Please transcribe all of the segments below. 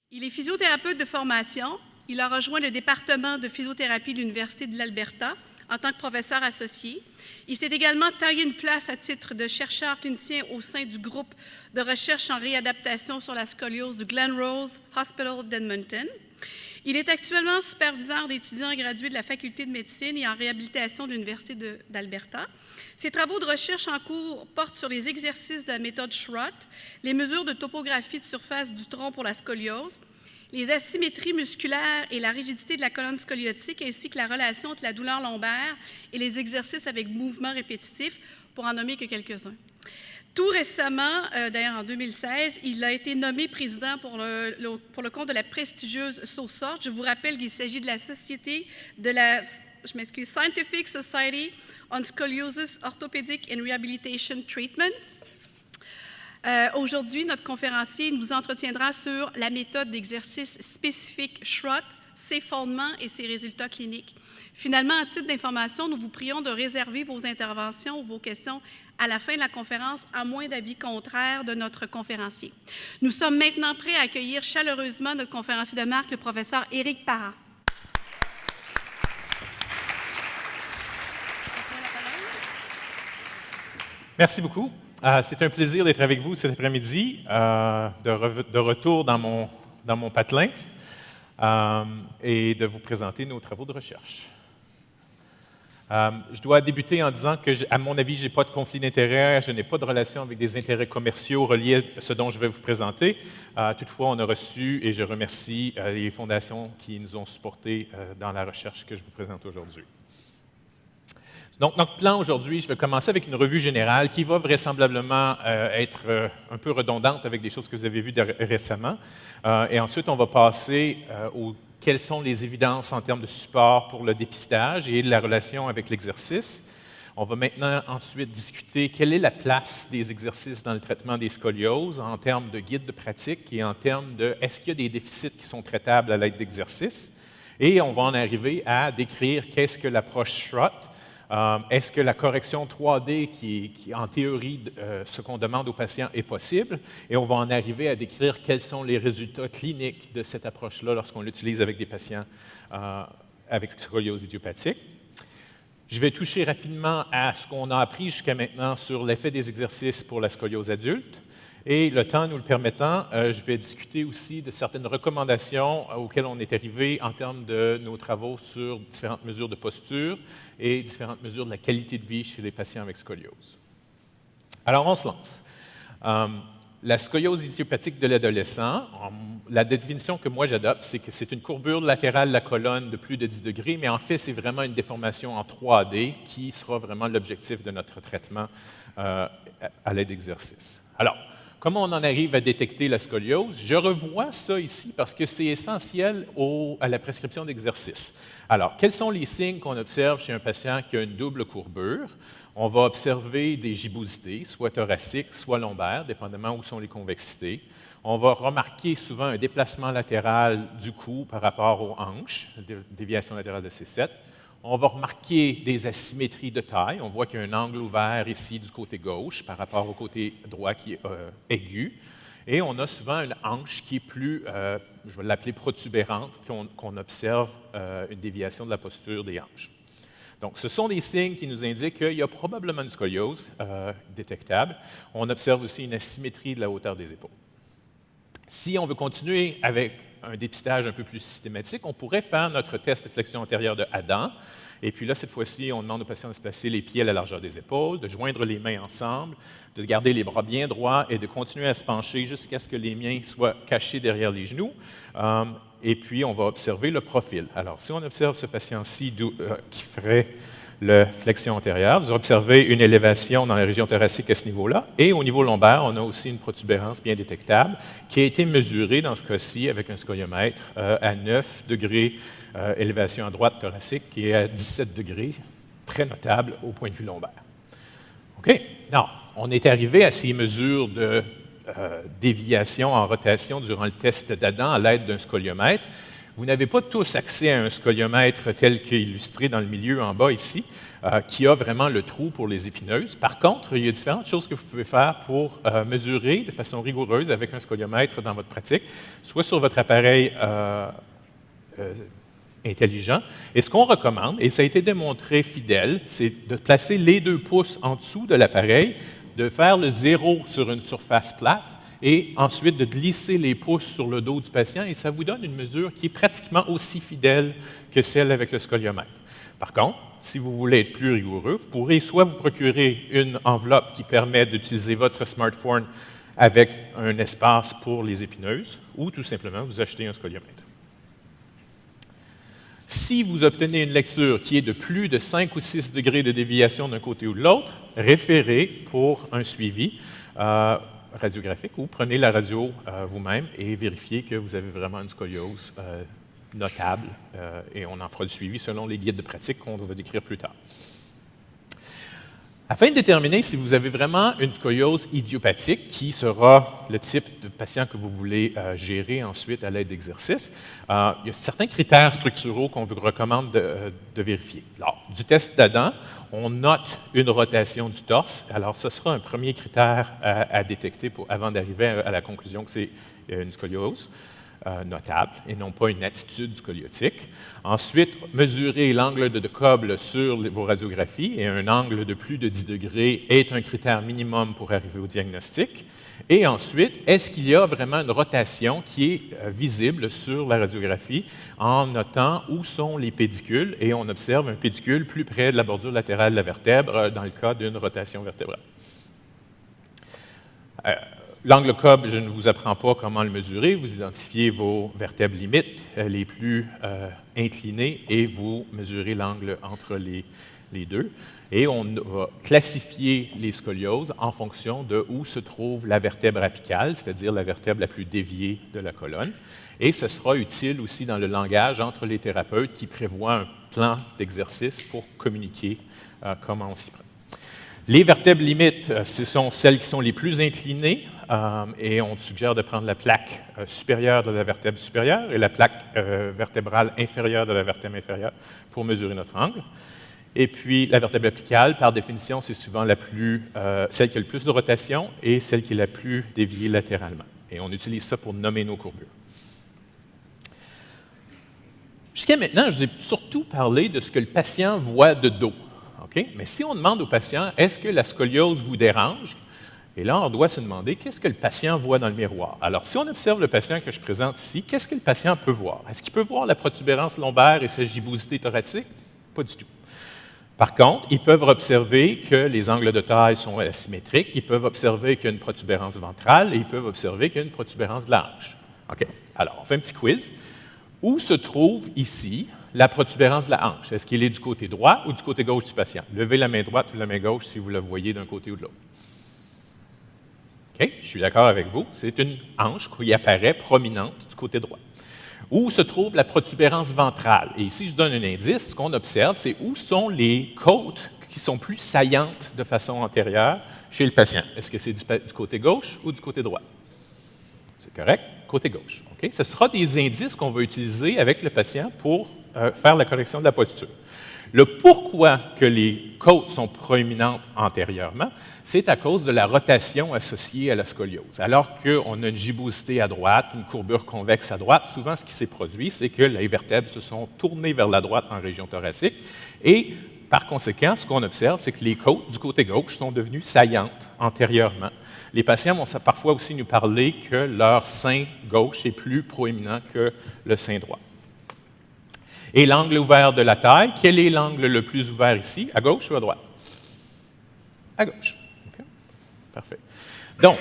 Il est physiothérapeute de formation. Il a rejoint le département de physiothérapie de l'Université de l'Alberta en tant que professeur associé. Il s'est également taillé une place à titre de chercheur clinicien au sein du groupe de recherche en réadaptation sur la scoliose du Glen Rose Hospital d'Edmonton. Il est actuellement superviseur d'étudiants gradués de la Faculté de médecine et en réhabilitation de l'Université d'Alberta. Ses travaux de recherche en cours portent sur les exercices de la méthode Schrott, les mesures de topographie de surface du tronc pour la scoliose, les asymétries musculaires et la rigidité de la colonne scoliotique, ainsi que la relation entre la douleur lombaire et les exercices avec mouvements répétitifs, pour en nommer que quelques-uns. Tout récemment, d'ailleurs en 2016, il a été nommé président pour le compte de la prestigieuse SOSORT. Je vous rappelle qu'il s'agit de la société de la, Scientific Society on Scoliosis Orthopedic and Rehabilitation Treatment. Aujourd'hui, notre conférencier nous entretiendra sur la méthode d'exercice spécifique Schrott, ses fondements et ses résultats cliniques. Finalement, à titre d'information, nous vous prions de réserver vos interventions ou vos questions à la fin de la conférence, à moins d'avis contraire de notre conférencier. Nous sommes maintenant prêts à accueillir chaleureusement notre conférencier de marque, le professeur Éric Parent. Merci beaucoup. C'est un plaisir d'être avec vous cet après-midi, de retour dans mon patelin et de vous présenter nos travaux de recherche. Je dois débuter en disant que, à mon avis, je n'ai pas de conflit d'intérêts, je n'ai pas de relation avec des intérêts commerciaux reliés à ce dont je vais vous présenter. Toutefois, on a reçu, et je remercie les fondations qui nous ont supportés dans la recherche que je vous présente aujourd'hui. Donc, notre plan aujourd'hui, je vais commencer avec une revue générale qui va vraisemblablement être un peu redondante avec des choses que vous avez vues récemment. Et ensuite, on va passer quelles sont les évidences en termes de support pour le dépistage et la relation avec l'exercice. On va maintenant ensuite discuter quelle est la place des exercices dans le traitement des scolioses en termes de guide de pratique et en termes de est-ce qu'il y a des déficits qui sont traitables à l'aide d'exercices. Et on va en arriver à décrire qu'est-ce que l'approche Schrott. Est-ce que la correction 3D, qui en théorie, ce qu'on demande aux patients, est possible? Et on va en arriver à décrire quels sont les résultats cliniques de cette approche-là lorsqu'on l'utilise avec des patients avec scoliose idiopathique. Je vais toucher rapidement à ce qu'on a appris jusqu'à maintenant sur l'effet des exercices pour la scoliose adulte. Et le temps nous le permettant, je vais discuter aussi de certaines recommandations auxquelles on est arrivé en termes de nos travaux sur différentes mesures de posture et différentes mesures de la qualité de vie chez les patients avec scoliose. Alors, on se lance. La scoliose idiopathique de l'adolescent, la définition que moi j'adopte, c'est que c'est une courbure latérale de la colonne de plus de 10 degrés, mais en fait, c'est vraiment une déformation en 3D qui sera vraiment l'objectif de notre traitement à l'aide d'exercice. Alors, comment on en arrive à détecter la scoliose? Je revois ça ici parce que c'est essentiel à la prescription d'exercice. Alors, quels sont les signes qu'on observe chez un patient qui a une double courbure? On va observer des gibbosités, soit thoraciques, soit lombaires, dépendamment où sont les convexités. On va remarquer souvent un déplacement latéral du cou par rapport aux hanches, déviation latérale de C7. On va remarquer des asymétries de taille. On voit qu'il y a un angle ouvert ici du côté gauche par rapport au côté droit qui est aigu. Et on a souvent une hanche qui est plus, je vais l'appeler protubérante, qu'on observe une déviation de la posture des hanches. Donc, ce sont des signes qui nous indiquent qu'il y a probablement une scoliose détectable. On observe aussi une asymétrie de la hauteur des épaules. Si on veut continuer avec un dépistage un peu plus systématique, on pourrait faire notre test de flexion antérieure de Adam. Et puis là, cette fois-ci, on demande aux patients de se placer les pieds à la largeur des épaules, de joindre les mains ensemble, de garder les bras bien droits et de continuer à se pencher jusqu'à ce que les mains soient cachées derrière les genoux. Et puis, on va observer le profil. Alors, si on observe ce patient-ci qui ferait la flexion antérieure, vous observez une élévation dans la région thoracique à ce niveau-là. Et au niveau lombaire, on a aussi une protubérance bien détectable qui a été mesurée dans ce cas-ci avec un scoliomètre à 9 degrés élévation à droite thoracique qui est à 17 degrés, très notable au point de vue lombaire. OK? Non, on est arrivé à ces mesures de déviation en rotation durant le test d'Adam à l'aide d'un scoliomètre. Vous n'avez pas tous accès à un scoliomètre tel qu'illustré dans le milieu en bas ici, qui a vraiment le trou pour les épineuses. Par contre, il y a différentes choses que vous pouvez faire pour mesurer de façon rigoureuse avec un scoliomètre dans votre pratique, soit sur votre appareil intelligent. Et ce qu'on recommande, et ça a été démontré fidèle, c'est de placer les 2 pouces en dessous de l'appareil, de faire le 0 sur une surface plate et ensuite de glisser les pouces sur le dos du patient et ça vous donne une mesure qui est pratiquement aussi fidèle que celle avec le scoliomètre. Par contre, si vous voulez être plus rigoureux, vous pourrez soit vous procurer une enveloppe qui permet d'utiliser votre smartphone avec un espace pour les épineuses ou tout simplement vous acheter un scoliomètre. Si vous obtenez une lecture qui est de plus de 5 ou 6 degrés de déviation d'un côté ou de l'autre, référez pour un suivi radiographique ou prenez la radio vous-même et vérifiez que vous avez vraiment une scoliose notable et on en fera le suivi selon les guides de pratique qu'on va décrire plus tard. Afin de déterminer si vous avez vraiment une scoliose idiopathique, qui sera le type de patient que vous voulez gérer ensuite à l'aide d'exercices, il y a certains critères structuraux qu'on vous recommande de vérifier. Alors, du test d'Adam, on note une rotation du torse. Alors, ce sera un premier critère à détecter avant d'arriver à la conclusion que c'est une scoliose notable et non pas une attitude scoliotique. Ensuite, mesurer l'angle de Cobb sur vos radiographies et un angle de plus de 10 degrés est un critère minimum pour arriver au diagnostic. Et ensuite, est-ce qu'il y a vraiment une rotation qui est visible sur la radiographie en notant où sont les pédicules et on observe un pédicule plus près de la bordure latérale de la vertèbre dans le cas d'une rotation vertébrale. L'angle Cobb, je ne vous apprends pas comment le mesurer. Vous identifiez vos vertèbres limites les plus inclinées et vous mesurez l'angle entre les deux. Et on va classifier les scolioses en fonction de où se trouve la vertèbre apicale, c'est-à-dire la vertèbre la plus déviée de la colonne. Et ce sera utile aussi dans le langage entre les thérapeutes qui prévoient un plan d'exercice pour communiquer comment on s'y prend. Les vertèbres limites, ce sont celles qui sont les plus inclinées et on suggère de prendre la plaque supérieure de la vertèbre supérieure et la plaque vertébrale inférieure de la vertèbre inférieure pour mesurer notre angle. Et puis, la vertèbre apicale, par définition, c'est souvent celle qui a le plus de rotation et celle qui est la plus déviée latéralement. Et on utilise ça pour nommer nos courbures. Jusqu'à maintenant, je vous ai surtout parlé de ce que le patient voit de dos. Okay? Mais si on demande au patient, est-ce que la scoliose vous dérange? Et là, on doit se demander, qu'est-ce que le patient voit dans le miroir? Alors, si on observe le patient que je présente ici, qu'est-ce que le patient peut voir? Est-ce qu'il peut voir la protubérance lombaire et sa gibbosité thoracique? Pas du tout. Par contre, ils peuvent observer que les angles de taille sont asymétriques, ils peuvent observer qu'il y a une protubérance ventrale et ils peuvent observer qu'il y a une protubérance de la hanche. OK? Alors, on fait un petit quiz. Où se trouve ici la protubérance de la hanche? Est-ce qu'il est du côté droit ou du côté gauche du patient? Levez la main droite ou la main gauche si vous la voyez d'un côté ou de l'autre. OK? Je suis d'accord avec vous. C'est une hanche qui apparaît prominente du côté droit. Où se trouve la protubérance ventrale? Et ici, je donne un indice. Ce qu'on observe, c'est où sont les côtes qui sont plus saillantes de façon antérieure chez le patient. Est-ce que c'est du côté gauche ou du côté droit? C'est correct? Côté gauche. Okay? Ce sera des indices qu'on va utiliser avec le patient pour faire la correction de la posture. Le pourquoi que les côtes sont proéminentes antérieurement, c'est à cause de la rotation associée à la scoliose. Alors qu'on a une gibbosité à droite, une courbure convexe à droite, souvent ce qui s'est produit, c'est que les vertèbres se sont tournées vers la droite en région thoracique et par conséquent, ce qu'on observe, c'est que les côtes du côté gauche sont devenues saillantes antérieurement. Les patients vont parfois aussi nous parler que leur sein gauche est plus proéminent que le sein droit. Et l'angle ouvert de la taille, quel est l'angle le plus ouvert ici, à gauche ou à droite? À gauche. Okay. Parfait. Donc,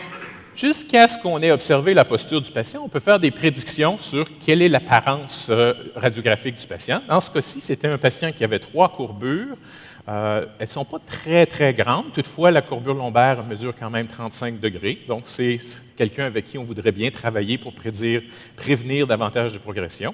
jusqu'à ce qu'on ait observé la posture du patient, on peut faire des prédictions sur quelle est l'apparence radiographique du patient. Dans ce cas-ci, c'était un patient qui avait 3 courbures. Elles ne sont pas très, très grandes. Toutefois, la courbure lombaire mesure quand même 35 degrés. Donc, c'est quelqu'un avec qui on voudrait bien travailler pour prévenir davantage de progression.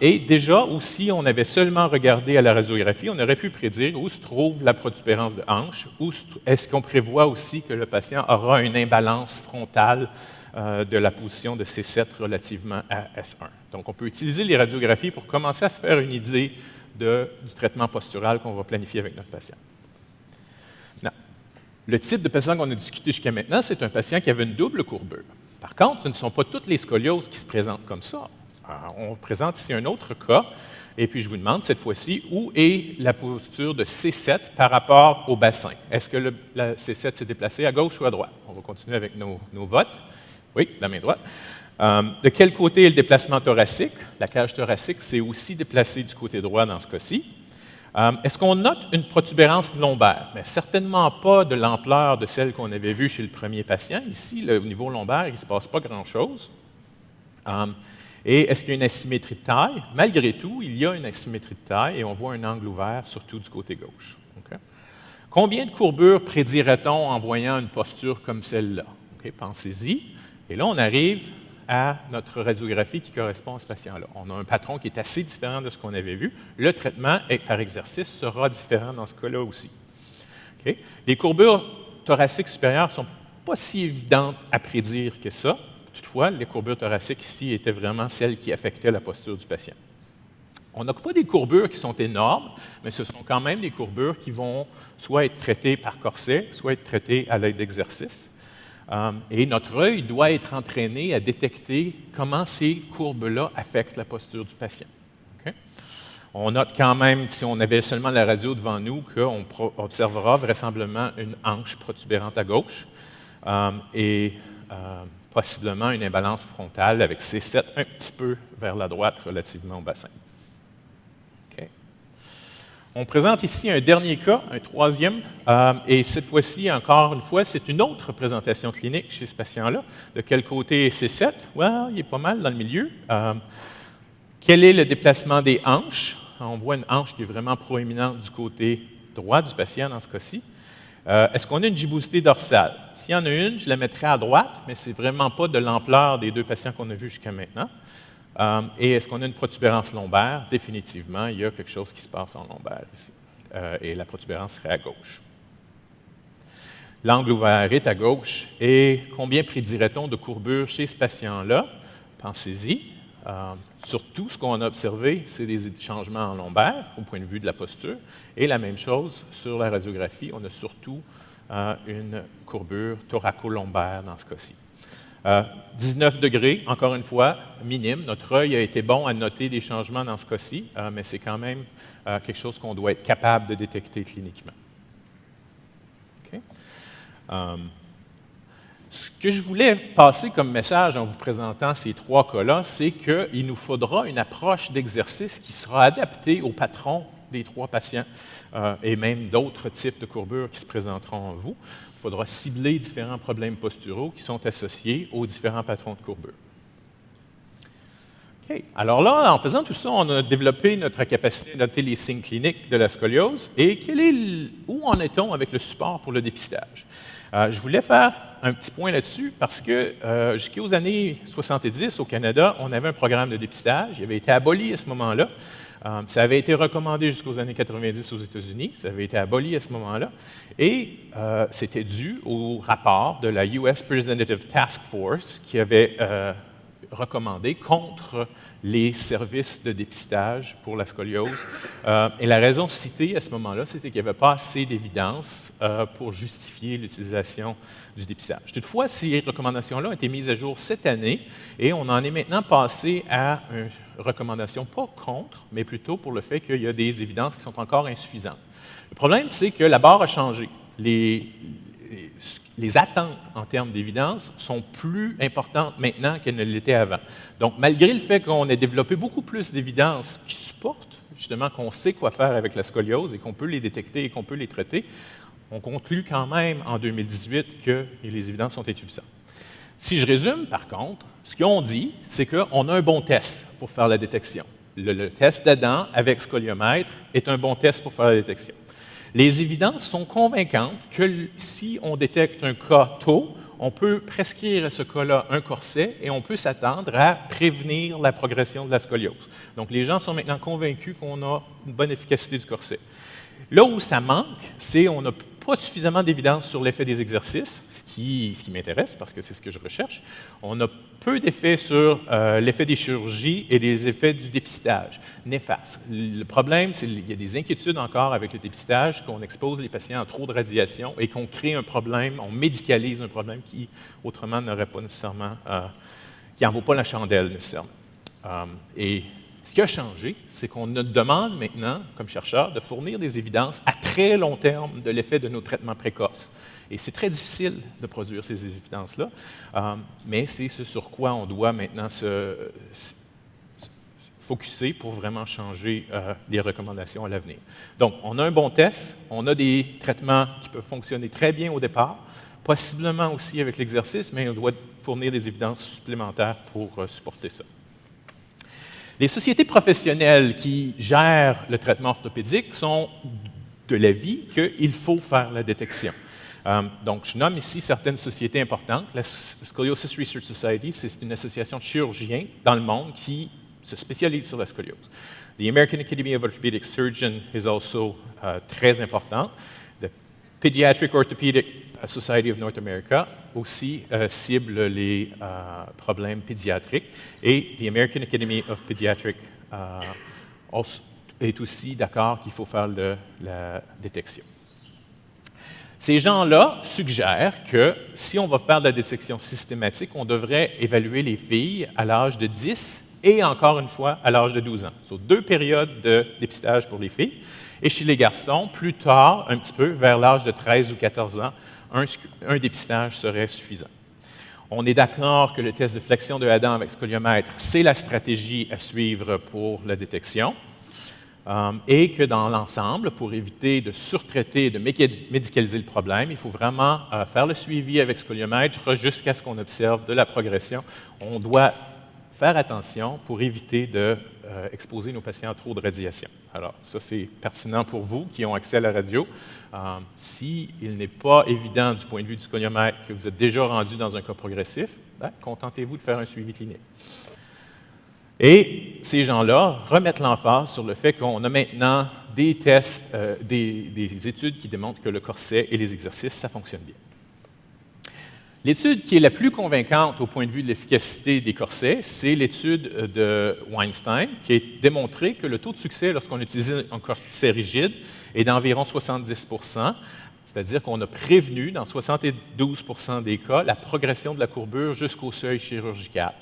Et déjà, aussi, on avait seulement regardé à la radiographie, on aurait pu prédire où se trouve la protubérance de hanche, où est-ce qu'on prévoit aussi que le patient aura une imbalance frontale de la position de C7 relativement à S1. Donc, on peut utiliser les radiographies pour commencer à se faire une idée du traitement postural qu'on va planifier avec notre patient. Non. Le type de patient qu'on a discuté jusqu'à maintenant, c'est un patient qui avait une double courbure. Par contre, ce ne sont pas toutes les scolioses qui se présentent comme ça. On présente ici un autre cas, et puis je vous demande cette fois-ci, où est la posture de C7 par rapport au bassin? Est-ce que la C7 s'est déplacée à gauche ou à droite? On va continuer avec nos votes. Oui, la main droite. De quel côté est le déplacement thoracique? La cage thoracique s'est aussi déplacée du côté droit dans ce cas-ci. Est-ce qu'on note une protubérance lombaire? Mais certainement pas de l'ampleur de celle qu'on avait vue chez le premier patient. Ici, au niveau lombaire, il ne se passe pas grand-chose. Et est-ce qu'il y a une asymétrie de taille? Malgré tout, il y a une asymétrie de taille et on voit un angle ouvert, surtout du côté gauche. Okay? Combien de courbures prédirait-on en voyant une posture comme celle-là? Okay, pensez-y. Et là, on arrive à notre radiographie qui correspond à ce patient-là. On a un patron qui est assez différent de ce qu'on avait vu. Le traitement par exercice sera différent dans ce cas-là aussi. Okay? Les courbures thoraciques supérieures ne sont pas si évidentes à prédire que ça. Toutefois, les courbures thoraciques ici étaient vraiment celles qui affectaient la posture du patient. On n'a pas des courbures qui sont énormes, mais ce sont quand même des courbures qui vont soit être traitées par corset, soit être traitées à l'aide d'exercices. Et notre œil doit être entraîné à détecter comment ces courbes-là affectent la posture du patient. Okay? On note quand même, si on avait seulement la radio devant nous, qu'on observera vraisemblablement une hanche protubérante à gauche et possiblement une imbalance frontale avec C7 un petit peu vers la droite relativement au bassin. Okay. On présente ici un dernier cas, un troisième, et cette fois-ci, encore une fois, c'est une autre présentation clinique chez ce patient-là. De quel côté est C7? Well, il est pas mal dans le milieu. Quel est le déplacement des hanches? On voit une hanche qui est vraiment proéminente du côté droit du patient dans ce cas-ci. Est-ce qu'on a une gibbosité dorsale? S'il y en a une, je la mettrai à droite, mais ce n'est vraiment pas de l'ampleur des deux patients qu'on a vus jusqu'à maintenant. Et est-ce qu'on a une protubérance lombaire? Définitivement, il y a quelque chose qui se passe en lombaire ici. Et la protubérance serait à gauche. L'angle ouvert est à gauche. Et combien prédirait-on de courbure chez ce patient-là? Pensez-y. Surtout, ce qu'on a observé, c'est des changements en lombaire au point de vue de la posture. Et la même chose sur la radiographie, on a surtout une courbure thoraco-lombaire dans ce cas-ci. 19 degrés, encore une fois, minime. Notre œil a été bon à noter des changements dans ce cas-ci, mais c'est quand même quelque chose qu'on doit être capable de détecter cliniquement. Okay. Ce que je voulais passer comme message en vous présentant ces trois cas-là, c'est qu'il nous faudra une approche d'exercice qui sera adaptée au patron des trois patients et même d'autres types de courbures qui se présenteront en vous. Il faudra cibler différents problèmes posturaux qui sont associés aux différents patrons de courbure. Okay. Alors là, en faisant tout ça, on a développé notre capacité à noter les signes cliniques de la scoliose et où en est-on avec le support pour le dépistage? Je voulais faire un petit point là-dessus parce que jusqu'aux années 70 au Canada, on avait un programme de dépistage. Il avait été aboli à ce moment-là. Ça avait été recommandé jusqu'aux années 90 aux États-Unis. Ça avait été aboli à ce moment-là. Et c'était dû au rapport de la US Representative Task Force qui avait recommandé contre les services de dépistage pour la scoliose. Et la raison citée à ce moment-là, c'était qu'il n'y avait pas assez d'évidence pour justifier l'utilisation du dépistage. Toutefois, ces recommandations-là ont été mises à jour cette année et on en est maintenant passé à une recommandation pas contre, mais plutôt pour le fait qu'il y a des évidences qui sont encore insuffisantes. Le problème, c'est que la barre a changé. Les attentes en termes d'évidence sont plus importantes maintenant qu'elles ne l'étaient avant. Donc, malgré le fait qu'on ait développé beaucoup plus d'évidences qui supportent, justement, qu'on sait quoi faire avec la scoliose et qu'on peut les détecter et qu'on peut les traiter, on conclut quand même en 2018 que les évidences sont insuffisantes. Si je résume, par contre, ce qu'on dit, c'est qu'on a un bon test pour faire la détection. Le test d'Adam avec scoliomètre est un bon test pour faire la détection. Les évidences sont convaincantes que si on détecte un cas tôt, on peut prescrire à ce cas-là un corset et on peut s'attendre à prévenir la progression de la scoliose. Donc, les gens sont maintenant convaincus qu'on a une bonne efficacité du corset. Là où ça manque, c'est qu'on n'a pas suffisamment d'évidence sur l'effet des exercices, ce qui m'intéresse parce que c'est ce que je recherche. On a peu d'effets sur l'effet des chirurgies et les effets du dépistage, néfastes. Le problème, c'est qu'il y a des inquiétudes encore avec le dépistage, qu'on expose les patients à trop de radiation et qu'on crée un problème, on médicalise un problème qui, autrement, n'aurait pas nécessairement, qui n'en vaut pas la chandelle nécessairement. Et ce qui a changé, c'est qu'on nous demande maintenant, comme chercheurs, de fournir des évidences à très long terme de l'effet de nos traitements précoces. Et c'est très difficile de produire ces évidences-là, mais c'est ce sur quoi on doit maintenant se focusser pour vraiment changer les recommandations à l'avenir. Donc, on a un bon test, on a des traitements qui peuvent fonctionner très bien au départ, possiblement aussi avec l'exercice, mais on doit fournir des évidences supplémentaires pour supporter ça. Les sociétés professionnelles qui gèrent le traitement orthopédique sont de l'avis qu'il faut faire la détection. Donc, je nomme ici certaines sociétés importantes. La Scoliosis Research Society, c'est une association de chirurgiens dans le monde qui se spécialise sur la scoliose. The American Academy of Orthopedic Surgeons is also très importante. The Pediatric Orthopedic Society of North America aussi cible les problèmes pédiatriques. Et the American Academy of Pediatric est aussi d'accord qu'il faut faire la détection. Ces gens-là suggèrent que si on va faire de la détection systématique, on devrait évaluer les filles à l'âge de 10 et encore une fois à l'âge de 12 ans. Ce sont 2 périodes de dépistage pour les filles. Et chez les garçons, plus tard, un petit peu, vers l'âge de 13 ou 14 ans, un dépistage serait suffisant. On est d'accord que le test de flexion de Adam avec scoliomètre, c'est la stratégie à suivre pour la détection. Et que dans l'ensemble, pour éviter de surtraiter et de médicaliser le problème, il faut vraiment faire le suivi avec scoliomètre jusqu'à ce qu'on observe de la progression. On doit faire attention pour éviter d'exposer nos patients à trop de radiation. Alors, ça, c'est pertinent pour vous qui ont accès à la radio. S'il n'est pas évident du point de vue du scoliomètre que vous êtes déjà rendu dans un cas progressif, contentez-vous de faire un suivi clinique. Et ces gens-là remettent l'emphase sur le fait qu'on a maintenant des tests, des études qui démontrent que le corset et les exercices, ça fonctionne bien. L'étude qui est la plus convaincante au point de vue de l'efficacité des corsets, c'est l'étude de Weinstein, qui a démontré que le taux de succès lorsqu'on utilise un corset rigide est d'environ 70 %, c'est-à-dire qu'on a prévenu dans 72 % des cas la progression de la courbure jusqu'au seuil chirurgical.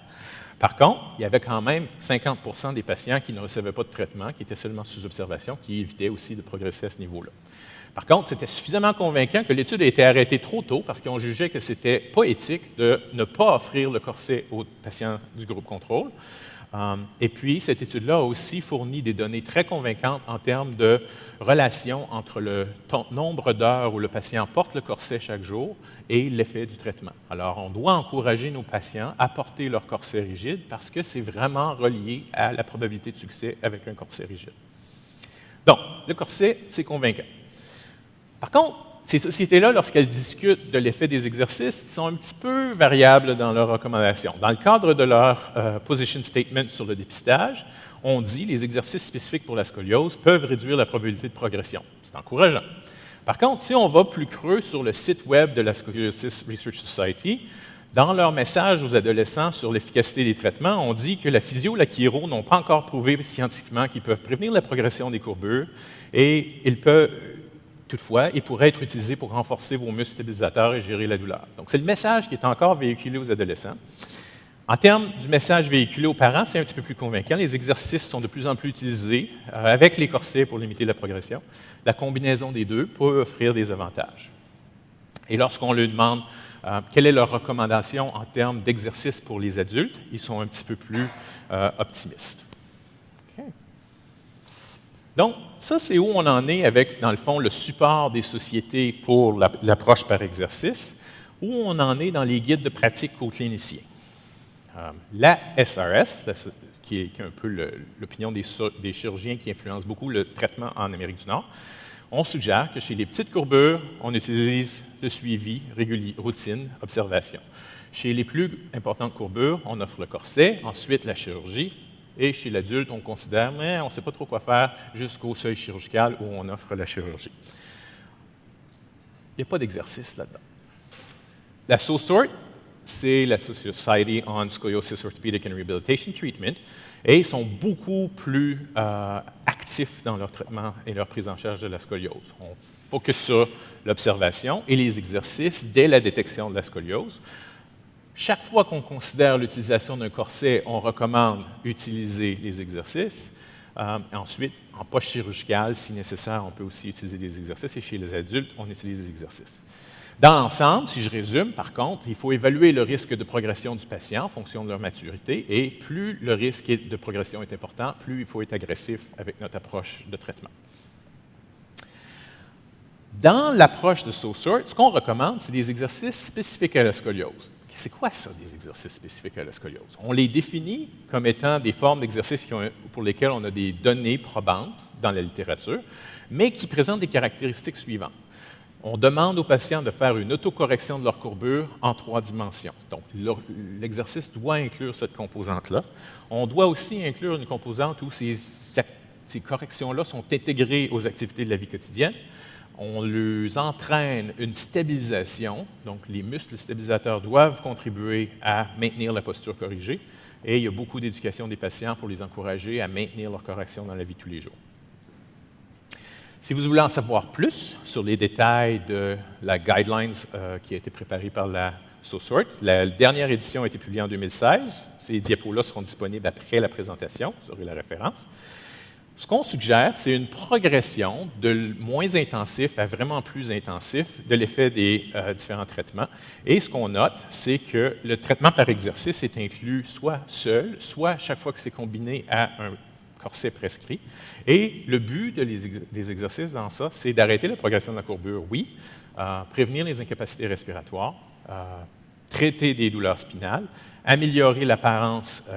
Par contre, il y avait quand même 50 % des patients qui ne recevaient pas de traitement, qui étaient seulement sous observation, qui évitaient aussi de progresser à ce niveau-là. Par contre, c'était suffisamment convaincant que l'étude a été arrêtée trop tôt parce qu'on jugeait que ce n'était pas éthique de ne pas offrir le corset aux patients du groupe contrôle. Et puis, cette étude-là a aussi fourni des données très convaincantes en termes de relation entre le nombre d'heures où le patient porte le corset chaque jour et l'effet du traitement. Alors, on doit encourager nos patients à porter leur corset rigide parce que c'est vraiment relié à la probabilité de succès avec un corset rigide. Donc, le corset, c'est convaincant. Par contre, ces sociétés-là, lorsqu'elles discutent de l'effet des exercices, sont un petit peu variables dans leurs recommandations. Dans le cadre de leur position statement sur le dépistage, on dit que les exercices spécifiques pour la scoliose peuvent réduire la probabilité de progression. C'est encourageant. Par contre, si on va plus creux sur le site web de la Scoliosis Research Society, dans leur message aux adolescents sur l'efficacité des traitements, on dit que la physio et la chiro n'ont pas encore prouvé scientifiquement qu'ils peuvent prévenir la progression des courbures et toutefois, il pourrait être utilisé pour renforcer vos muscles stabilisateurs et gérer la douleur. Donc, c'est le message qui est encore véhiculé aux adolescents. En termes du message véhiculé aux parents, c'est un petit peu plus convaincant. Les exercices sont de plus en plus utilisés avec les corsets pour limiter la progression. La combinaison des deux peut offrir des avantages. Et lorsqu'on leur demande quelle est leur recommandation en termes d'exercice pour les adultes, ils sont un petit peu plus optimistes. Okay. Donc, ça, c'est où on en est avec, dans le fond, le support des sociétés pour l'approche par exercice, où on en est dans les guides de pratique aux cliniciens. La SRS, qui est un peu l'opinion des chirurgiens qui influence beaucoup le traitement en Amérique du Nord, on suggère que chez les petites courbures, on utilise le suivi régulier, routine, observation. Chez les plus importantes courbures, on offre le corset, ensuite la chirurgie, et chez l'adulte, on considère, mais on ne sait pas trop quoi faire jusqu'au seuil chirurgical où on offre la chirurgie. il n'y a pas d'exercice là-dedans. La SOSORT, c'est la Society on Scoliosis Orthopedic and Rehabilitation Treatment, et ils sont beaucoup plus actifs dans leur traitement et leur prise en charge de la scoliose. On focus sur l'observation et les exercices dès la détection de la scoliose. Chaque fois qu'on considère l'utilisation d'un corset, on recommande utiliser les exercices. Ensuite, en poche chirurgicale, si nécessaire, on peut aussi utiliser des exercices. Et chez les adultes, on utilise des exercices. Dans l'ensemble, si je résume, par contre, il faut évaluer le risque de progression du patient en fonction de leur maturité. Et plus le risque de progression est important, plus il faut être agressif avec notre approche de traitement. Dans l'approche de SOSORT, ce qu'on recommande, c'est des exercices spécifiques à la scoliose. C'est quoi ça, des exercices spécifiques à la scoliose? On les définit comme étant des formes d'exercices pour lesquelles on a des données probantes dans la littérature, mais qui présentent des caractéristiques suivantes. On demande aux patients de faire une autocorrection de leur courbure en 3 dimensions. Donc, l'exercice doit inclure cette composante-là. On doit aussi inclure une composante où ces corrections-là sont intégrées aux activités de la vie quotidienne. On les entraîne une stabilisation, donc les muscles stabilisateurs doivent contribuer à maintenir la posture corrigée, et il y a beaucoup d'éducation des patients pour les encourager à maintenir leur correction dans la vie de tous les jours. Si vous voulez en savoir plus sur les détails de la guidelines qui a été préparée par la SOSORT, la dernière édition a été publiée en 2016. Ces diapos-là seront disponibles après la présentation, vous aurez la référence. Ce qu'on suggère, c'est une progression de moins intensif à vraiment plus intensif de l'effet des différents traitements. Et ce qu'on note, c'est que le traitement par exercice est inclus soit seul, soit chaque fois que c'est combiné à un corset prescrit. Et le but des exercices dans ça, c'est d'arrêter la progression de la courbure, oui, prévenir les incapacités respiratoires, traiter des douleurs spinales, améliorer l'apparence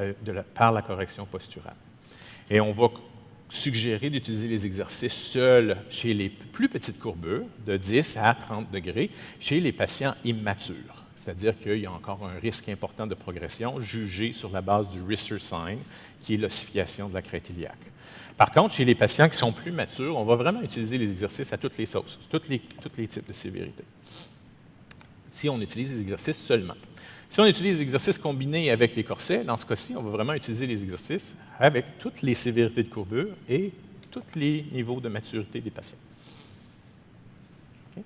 par la correction posturale. Et on va suggérer d'utiliser les exercices seuls chez les plus petites courbures, de 10 à 30 degrés, chez les patients immatures. C'est-à-dire qu'il y a encore un risque important de progression jugé sur la base du Risser sign, qui est l'ossification de la crête iliaque. Par contre, chez les patients qui sont plus matures, on va vraiment utiliser les exercices à toutes les sauces, tous les types de sévérité. Si on utilise les exercices seulement. Si on utilise les exercices combinés avec les corsets, dans ce cas-ci, on va vraiment utiliser les exercices avec toutes les sévérités de courbure et tous les niveaux de maturité des patients. Okay.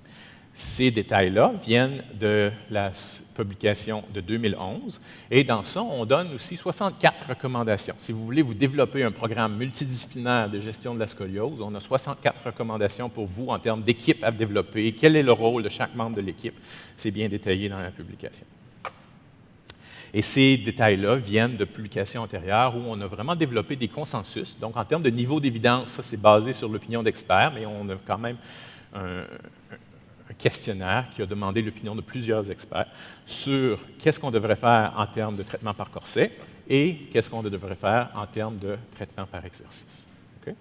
Ces détails-là viennent de la publication de 2011, et dans ça, on donne aussi 64 recommandations. Si vous voulez vous développer un programme multidisciplinaire de gestion de la scoliose, on a 64 recommandations pour vous en termes d'équipe à développer, quel est le rôle de chaque membre de l'équipe. C'est bien détaillé dans la publication. Et ces détails-là viennent de publications antérieures où on a vraiment développé des consensus. Donc, en termes de niveau d'évidence, ça, c'est basé sur l'opinion d'experts, mais on a quand même un questionnaire qui a demandé l'opinion de plusieurs experts sur qu'est-ce qu'on devrait faire en termes de traitement par corset et qu'est-ce qu'on devrait faire en termes de traitement par exercice. Okay?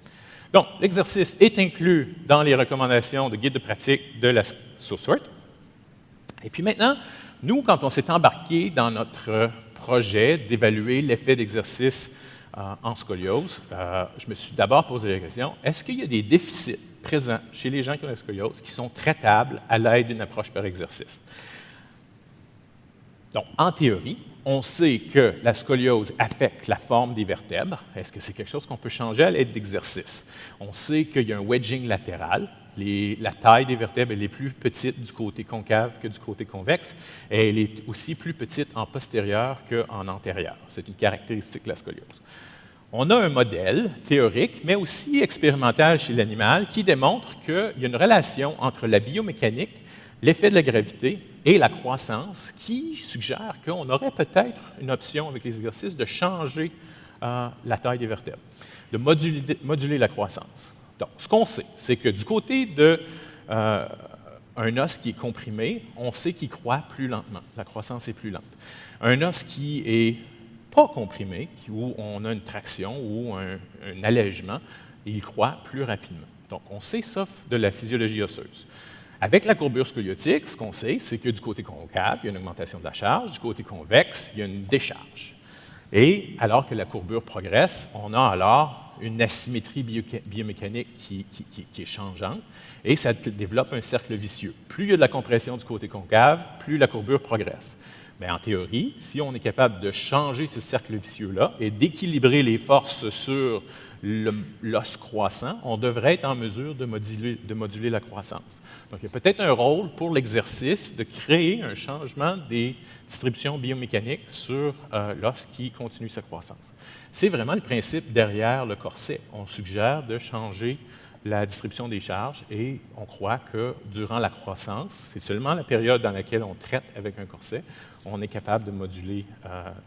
Donc, l'exercice est inclus dans les recommandations de guide de pratique de la SOSORT. Et puis maintenant, nous, quand on s'est embarqué dans notre projet d'évaluer l'effet d'exercice en scoliose, je me suis d'abord posé la question, est-ce qu'il y a des déficits présents chez les gens qui ont la scoliose qui sont traitables à l'aide d'une approche par exercice? Donc, en théorie, on sait que la scoliose affecte la forme des vertèbres. Est-ce que c'est quelque chose qu'on peut changer à l'aide d'exercice? On sait qu'il y a un wedging latéral. La taille des vertèbres elle est plus petite du côté concave que du côté convexe, et elle est aussi plus petite en postérieur qu'en antérieur. C'est une caractéristique de la scoliose. On a un modèle théorique, mais aussi expérimental chez l'animal, qui démontre qu'il y a une relation entre la biomécanique, l'effet de la gravité et la croissance, qui suggère qu'on aurait peut-être une option avec les exercices de changer la taille des vertèbres, de moduler la croissance. Donc, ce qu'on sait, c'est que du côté d'un os qui est comprimé, on sait qu'il croît plus lentement. La croissance est plus lente. Un os qui est pas comprimé, où on a une traction ou un allègement, il croît plus rapidement. Donc, on sait ça de la physiologie osseuse. Avec la courbure scoliotique, ce qu'on sait, c'est que du côté concave, il y a une augmentation de la charge, du côté convexe, il y a une décharge. Et alors que la courbure progresse, on a alors une asymétrie biomécanique qui est changeante, et ça développe un cercle vicieux. Plus il y a de la compression du côté concave, plus la courbure progresse. Mais en théorie, si on est capable de changer ce cercle vicieux-là et d'équilibrer les forces sur l'os croissant, on devrait être en mesure de moduler la croissance. Donc, il y a peut-être un rôle pour l'exercice de créer un changement des distributions biomécaniques sur l'os qui continue sa croissance. C'est vraiment le principe derrière le corset. On suggère de changer la distribution des charges et on croit que durant la croissance, c'est seulement la période dans laquelle on traite avec un corset, on est capable de moduler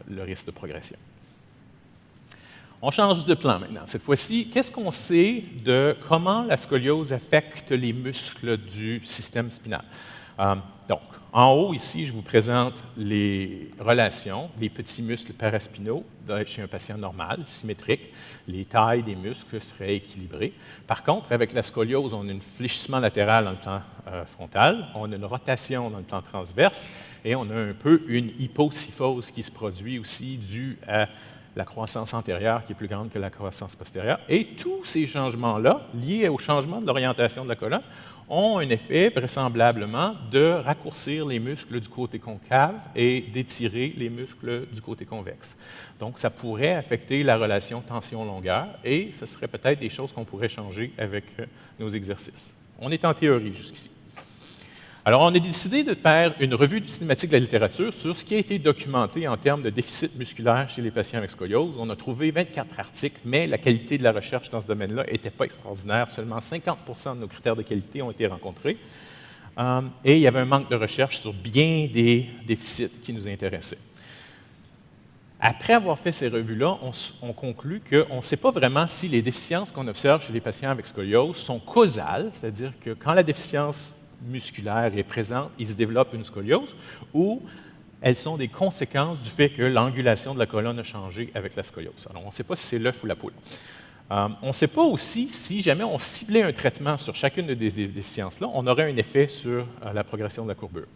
le risque de progression. On change de plan maintenant. Cette fois-ci, qu'est-ce qu'on sait de comment la scoliose affecte les muscles du système spinal? Donc, en haut, ici, je vous présente les relations des petits muscles paraspinaux chez un patient normal, symétrique. Les tailles des muscles seraient équilibrées. Par contre, avec la scoliose, on a un fléchissement latéral dans le plan frontal, on a une rotation dans le plan transverse et on a un peu une hypocyphose qui se produit aussi due à la croissance antérieure qui est plus grande que la croissance postérieure. Et tous ces changements-là, liés au changement de l'orientation de la colonne, ont un effet vraisemblablement de raccourcir les muscles du côté concave et d'étirer les muscles du côté convexe. Donc, ça pourrait affecter la relation tension-longueur et ce serait peut-être des choses qu'on pourrait changer avec nos exercices. On est en théorie jusqu'ici. Alors, on a décidé de faire une revue systématique de la littérature sur ce qui a été documenté en termes de déficit musculaire chez les patients avec scoliose. On a trouvé 24 articles, mais la qualité de la recherche dans ce domaine-là n'était pas extraordinaire. Seulement 50 de nos critères de qualité ont été rencontrés. Et il y avait un manque de recherche sur bien des déficits qui nous intéressaient. Après avoir fait ces revues-là, on conclut qu'on ne sait pas vraiment si les déficiences qu'on observe chez les patients avec scoliose sont causales, c'est-à-dire que quand la déficience musculaire est présente, il se développe une scoliose, ou elles sont des conséquences du fait que l'angulation de la colonne a changé avec la scoliose. Alors, on ne sait pas si c'est l'œuf ou la poule. On ne sait pas aussi si jamais on ciblait un traitement sur chacune de ces déficiences-là, on aurait un effet sur la progression de la courbure.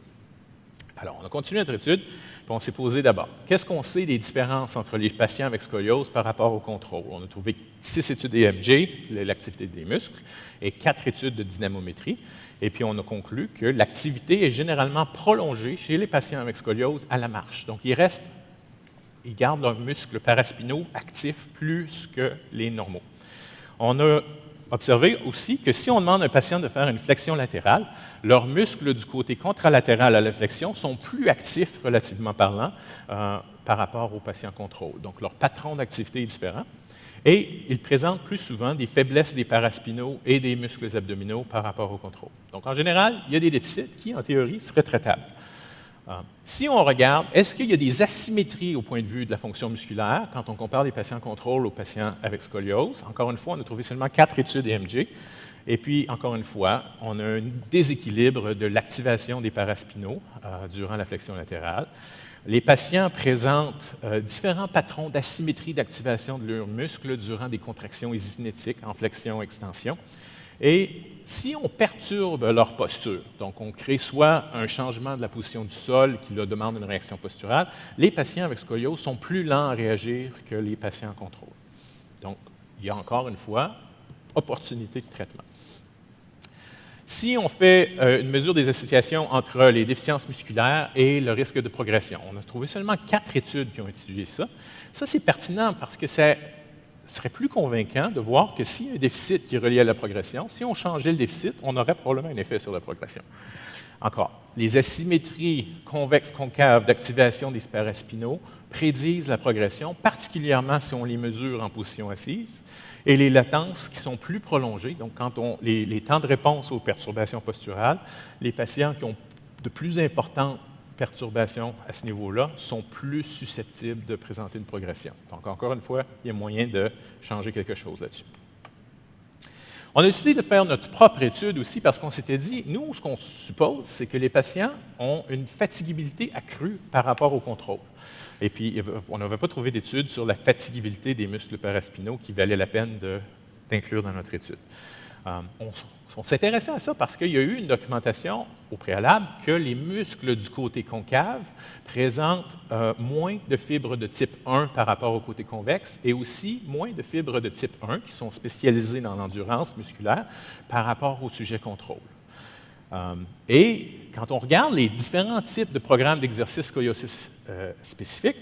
Alors, on a continué notre étude, puis on s'est posé d'abord, qu'est-ce qu'on sait des différences entre les patients avec scoliose par rapport au contrôle? On a trouvé 6 études d'EMG, l'activité des muscles, et 4 études de dynamométrie. Et puis, on a conclu que l'activité est généralement prolongée chez les patients avec scoliose à la marche. Donc, ils gardent leurs muscles paraspinaux actifs plus que les normaux. On a observé aussi que si on demande à un patient de faire une flexion latérale, leurs muscles du côté contralatéral à la flexion sont plus actifs, relativement parlant, par rapport aux patients contrôle. Donc, leur patron d'activité est différent. Et ils présentent plus souvent des faiblesses des paraspinaux et des muscles abdominaux par rapport au contrôle. Donc, en général, il y a des déficits qui, en théorie, seraient traitables. Si on regarde, est-ce qu'il y a des asymétries au point de vue de la fonction musculaire quand on compare les patients contrôle aux patients avec scoliose? Encore une fois, on a trouvé seulement 4 études EMG. Et puis, encore une fois, on a un déséquilibre de l'activation des paraspinaux durant la flexion latérale. Les patients présentent différents patrons d'asymétrie d'activation de leurs muscles durant des contractions isokinétiques en flexion-extension. Et si on perturbe leur posture, donc on crée soit un changement de la position du sol qui leur demande une réaction posturale, les patients avec scoliose sont plus lents à réagir que les patients en contrôle. Donc, il y a encore une fois opportunité de traitement. Si on fait une mesure des associations entre les déficiences musculaires et le risque de progression, on a trouvé seulement 4 études qui ont étudié ça. Ça, c'est pertinent parce que ça serait plus convaincant de voir que s'il y a un déficit qui est relié à la progression, si on changeait le déficit, on aurait probablement un effet sur la progression. Encore, les asymétries convexes-concaves d'activation des paraspinaux prédisent la progression, particulièrement si on les mesure en position assise, et les latences qui sont plus prolongées, donc quand les temps de réponse aux perturbations posturales, les patients qui ont de plus importantes perturbations à ce niveau-là sont plus susceptibles de présenter une progression. Donc, encore une fois, il y a moyen de changer quelque chose là-dessus. On a décidé de faire notre propre étude aussi parce qu'on s'était dit, nous, ce qu'on suppose, c'est que les patients ont une fatigabilité accrue par rapport au contrôle. Et puis, on n'avait pas trouvé d'études sur la fatigabilité des muscles paraspinaux qui valait la peine d'inclure dans notre étude. On s'intéressait à ça parce qu'il y a eu une documentation au préalable que les muscles du côté concave présentent moins de fibres de type 1 par rapport au côté convexe et aussi moins de fibres de type 1 qui sont spécialisées dans l'endurance musculaire par rapport au sujet contrôle. Et quand on regarde les différents types de programmes d'exercice scoliosis spécifiques,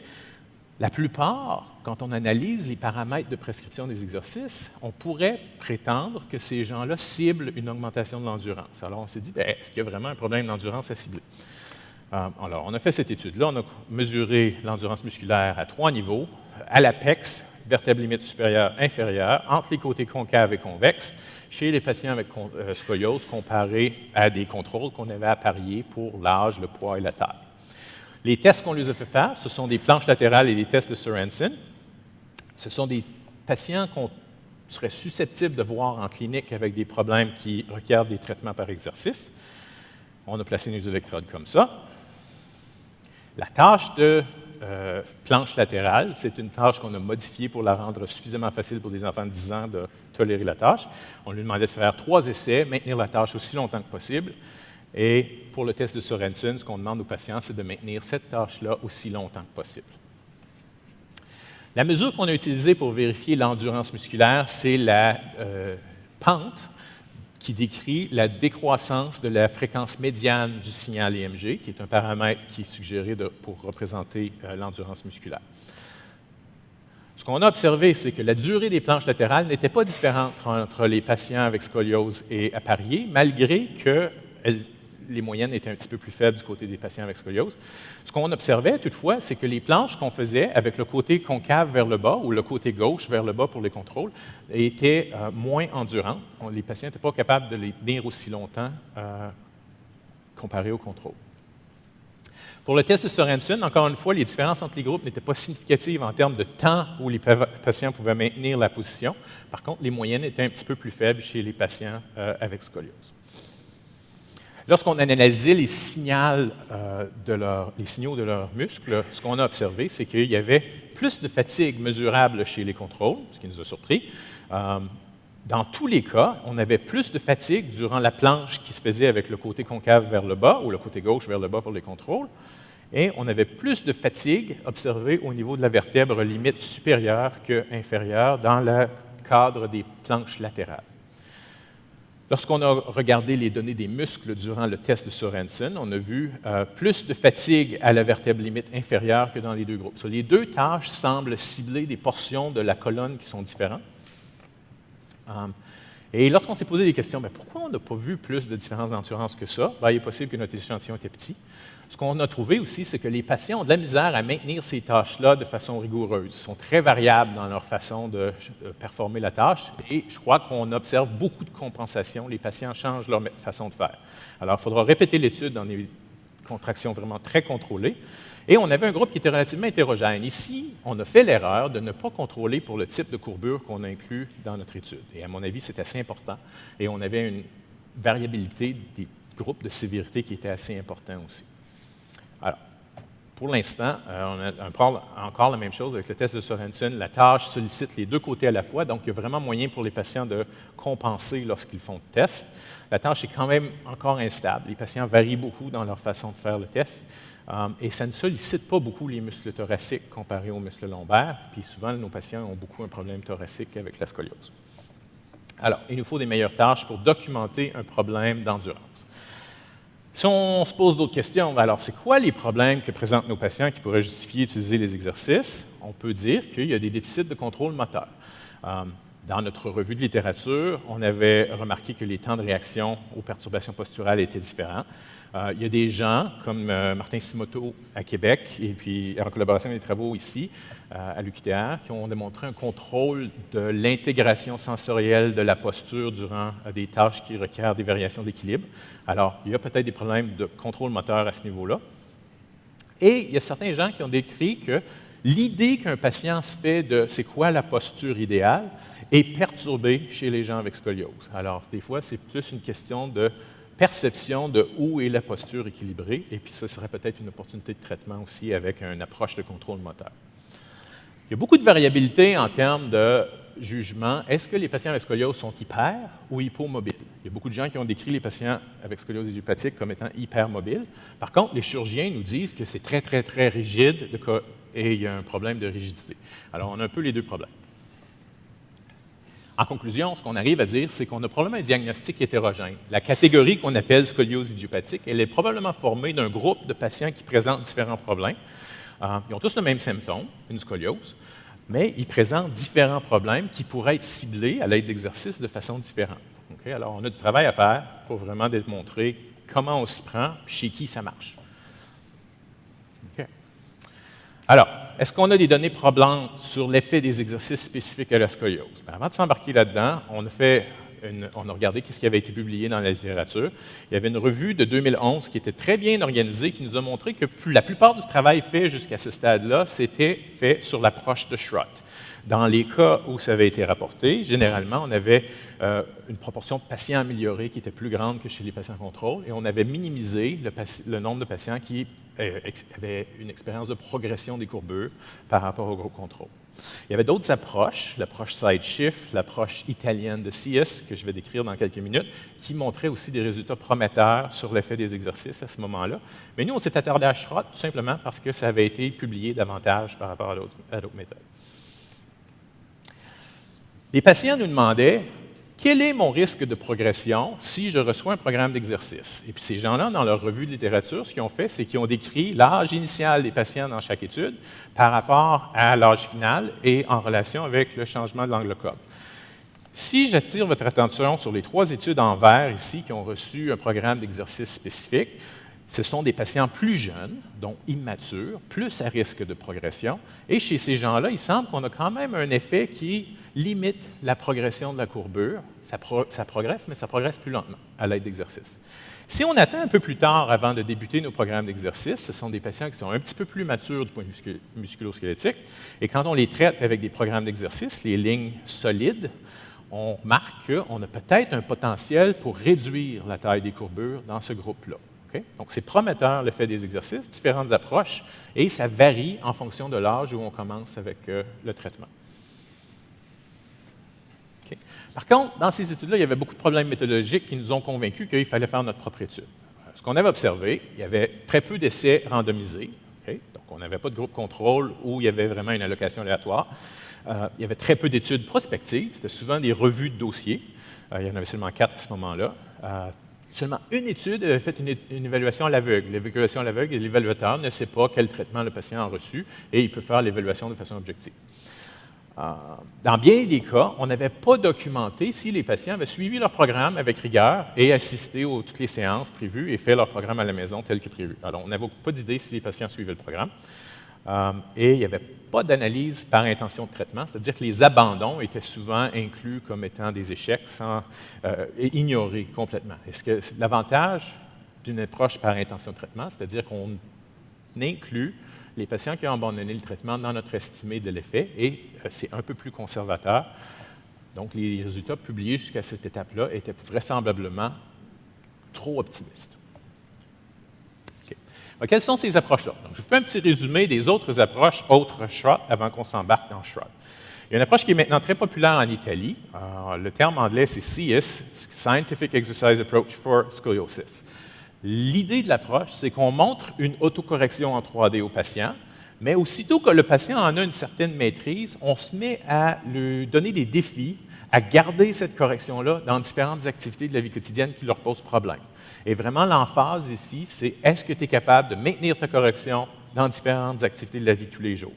la plupart, quand on analyse les paramètres de prescription des exercices, on pourrait prétendre que ces gens-là ciblent une augmentation de l'endurance. Alors, on s'est dit, est-ce qu'il y a vraiment un problème d'endurance à cibler? Alors, on a fait cette étude-là. On a mesuré l'endurance musculaire à 3 niveaux, à l'apex, vertèbre limite supérieure, inférieure, entre les côtés concaves et convexes, chez les patients avec scoliose, comparé à des contrôles qu'on avait appariés pour l'âge, le poids et la taille. Les tests qu'on les a fait faire, ce sont des planches latérales et des tests de Sorensen. Ce sont des patients qu'on serait susceptible de voir en clinique avec des problèmes qui requièrent des traitements par exercice. On a placé nos électrodes comme ça. La tâche de planche latérale, c'est une tâche qu'on a modifiée pour la rendre suffisamment facile pour des enfants de 10 ans de tolérer la tâche. On lui demandait de faire 3 essais, maintenir la tâche aussi longtemps que possible. Et pour le test de Sorensen, ce qu'on demande aux patients, c'est de maintenir cette tâche-là aussi longtemps que possible. La mesure qu'on a utilisée pour vérifier l'endurance musculaire, c'est la pente qui décrit la décroissance de la fréquence médiane du signal EMG, qui est un paramètre qui est suggéré pour représenter l'endurance musculaire. Ce qu'on a observé, c'est que la durée des planches latérales n'était pas différente entre les patients avec scoliose et appareillés, malgré que les moyennes étaient un petit peu plus faibles du côté des patients avec scoliose. Ce qu'on observait toutefois, c'est que les planches qu'on faisait avec le côté concave vers le bas ou le côté gauche vers le bas pour les contrôles étaient moins endurantes. Les patients n'étaient pas capables de les tenir aussi longtemps comparé au contrôle. Pour le test de Sorensen, encore une fois, les différences entre les groupes n'étaient pas significatives en termes de temps où les patients pouvaient maintenir la position. Par contre, les moyennes étaient un petit peu plus faibles chez les patients avec scoliose. Lorsqu'on a analysé les signaux de leurs muscles, ce qu'on a observé, c'est qu'il y avait plus de fatigue mesurable chez les contrôles, ce qui nous a surpris. Dans tous les cas, on avait plus de fatigue durant la planche qui se faisait avec le côté concave vers le bas ou le côté gauche vers le bas pour les contrôles. Et on avait plus de fatigue observée au niveau de la vertèbre limite supérieure qu'inférieure dans le cadre des planches latérales. Lorsqu'on a regardé les données des muscles durant le test de Sorensen, on a vu plus de fatigue à la vertèbre limite inférieure que dans les deux groupes. Les deux tâches semblent cibler des portions de la colonne qui sont différentes. Et lorsqu'on s'est posé des questions, pourquoi on n'a pas vu plus de différences d'endurance que ça? Il est possible que notre échantillon était petit. Ce qu'on a trouvé aussi, c'est que les patients ont de la misère à maintenir ces tâches-là de façon rigoureuse. Ils sont très variables dans leur façon de performer la tâche et je crois qu'on observe beaucoup de compensation. Les patients changent leur façon de faire. Alors, il faudra répéter l'étude dans des contractions vraiment très contrôlées. Et on avait un groupe qui était relativement hétérogène. Ici, on a fait l'erreur de ne pas contrôler pour le type de courbure qu'on a inclus dans notre étude. Et à mon avis, c'est assez important. Et on avait une variabilité des groupes de sévérité qui était assez important aussi. Alors, pour l'instant, on parle encore la même chose avec le test de Sorensen. La tâche sollicite les deux côtés à la fois, donc il y a vraiment moyen pour les patients de compenser lorsqu'ils font le test. La tâche est quand même encore instable. Les patients varient beaucoup dans leur façon de faire le test. Et ça ne sollicite pas beaucoup les muscles thoraciques comparés aux muscles lombaires. Puis souvent, nos patients ont beaucoup un problème thoracique avec la scoliose. Alors, il nous faut des meilleures tâches pour documenter un problème d'endurance. Si on se pose d'autres questions, alors c'est quoi les problèmes que présentent nos patients qui pourraient justifier d'utiliser les exercices? On peut dire qu'il y a des déficits de contrôle moteur. Dans notre revue de littérature, on avait remarqué que les temps de réaction aux perturbations posturales étaient différents. Il y a des gens, comme Martin Simoteau à Québec, et puis en collaboration avec des travaux ici, à l'UQTR, qui ont démontré un contrôle de l'intégration sensorielle de la posture durant des tâches qui requièrent des variations d'équilibre. Alors, il y a peut-être des problèmes de contrôle moteur à ce niveau-là. Et il y a certains gens qui ont décrit que l'idée qu'un patient se fait de c'est quoi la posture idéale est perturbée chez les gens avec scoliose. Alors, des fois, c'est plus une question de perception de où est la posture équilibrée, et puis ça serait peut-être une opportunité de traitement aussi avec une approche de contrôle moteur. Il y a beaucoup de variabilité en termes de jugement, est-ce que les patients avec scoliose sont hyper ou hypomobiles? Il y a beaucoup de gens qui ont décrit les patients avec scoliose idiopathique comme étant hypermobiles. Par contre, les chirurgiens nous disent que c'est très, très, très rigide et il y a un problème de rigidité. Alors, on a un peu les deux problèmes. En conclusion, ce qu'on arrive à dire, c'est qu'on a probablement un diagnostic hétérogène. La catégorie qu'on appelle scoliose idiopathique, elle est probablement formée d'un groupe de patients qui présentent différents problèmes. Ils ont tous le même symptôme, une scoliose, mais ils présentent différents problèmes qui pourraient être ciblés à l'aide d'exercices de façon différente. Okay? Alors, on a du travail à faire pour vraiment démontrer comment on s'y prend, puis chez qui ça marche. Okay. Alors, est-ce qu'on a des données probantes sur l'effet des exercices spécifiques à la scoliose? Bien, avant de s'embarquer là-dedans, on a regardé ce qui avait été publié dans la littérature. Il y avait une revue de 2011 qui était très bien organisée, qui nous a montré que la plupart du travail fait jusqu'à ce stade-là, c'était fait sur l'approche de Schrott. Dans les cas où ça avait été rapporté, généralement, on avait une proportion de patients améliorés qui était plus grande que chez les patients contrôle, et on avait minimisé le nombre de patients qui avaient une expérience de progression des courbures par rapport au groupe contrôle. Il y avait d'autres approches, l'approche side-shift, l'approche italienne de CS, que je vais décrire dans quelques minutes, qui montraient aussi des résultats prometteurs sur l'effet des exercices à ce moment-là. Mais nous, on s'est attardé à Schrott tout simplement parce que ça avait été publié davantage par rapport à d'autres méthodes. Les patients nous demandaient « Quel est mon risque de progression si je reçois un programme d'exercice? » Et puis ces gens-là, dans leur revue de littérature, ce qu'ils ont fait, c'est qu'ils ont décrit l'âge initial des patients dans chaque étude par rapport à l'âge final et en relation avec le changement de l'angle cobe. Si j'attire votre attention sur les 3 études en vert ici qui ont reçu un programme d'exercice spécifique, ce sont des patients plus jeunes, donc immatures, plus à risque de progression. Et chez ces gens-là, il semble qu'on a quand même un effet qui limite la progression de la courbure. Ça progresse, mais ça progresse plus lentement à l'aide d'exercices. Si on attend un peu plus tard avant de débuter nos programmes d'exercice, ce sont des patients qui sont un petit peu plus matures du point de vue musculo-squelettique. Et quand on les traite avec des programmes d'exercice, les lignes solides, on remarque qu'on a peut-être un potentiel pour réduire la taille des courbures dans ce groupe-là. Okay? Donc, c'est prometteur l'effet des exercices, différentes approches, et ça varie en fonction de l'âge où on commence avec le traitement. Okay. Par contre, dans ces études-là, il y avait beaucoup de problèmes méthodologiques qui nous ont convaincus qu'il fallait faire notre propre étude. Ce qu'on avait observé, il y avait très peu d'essais randomisés. Okay? Donc, on n'avait pas de groupe contrôle où il y avait vraiment une allocation aléatoire. Il y avait très peu d'études prospectives. C'était souvent des revues de dossiers. Il y en avait seulement 4 à ce moment-là. Seulement une étude avait fait une évaluation à l'aveugle. L'évaluation à l'aveugle, l'évaluateur ne sait pas quel traitement le patient a reçu et il peut faire l'évaluation de façon objective. Dans bien des cas, on n'avait pas documenté si les patients avaient suivi leur programme avec rigueur et assisté à toutes les séances prévues et fait leur programme à la maison tel que prévu. Alors, on n'avait pas d'idée si les patients suivaient le programme. Et il n'y avait pas d'analyse par intention de traitement, c'est-à-dire que les abandons étaient souvent inclus comme étant des échecs et ignorés complètement. Est-ce que l'avantage d'une approche par intention de traitement, c'est-à-dire qu'on inclut les patients qui ont abandonné le traitement dans notre estimé de l'effet et c'est un peu plus conservateur. Donc, les résultats publiés jusqu'à cette étape-là étaient vraisemblablement trop optimistes. Alors, quelles sont ces approches-là? Je vous fais un petit résumé des autres approches, autres Schrott, avant qu'on s'embarque dans Schrott. Il y a une approche qui est maintenant très populaire en Italie. Le terme anglais, c'est CS, Scientific Exercise Approach for Scoliosis. L'idée de l'approche, c'est qu'on montre une autocorrection en 3D au patient, mais aussitôt que le patient en a une certaine maîtrise, on se met à lui donner des défis à garder cette correction-là dans différentes activités de la vie quotidienne qui leur posent problème. Et vraiment, l'emphase ici, c'est est-ce que tu es capable de maintenir ta correction dans différentes activités de la vie de tous les jours?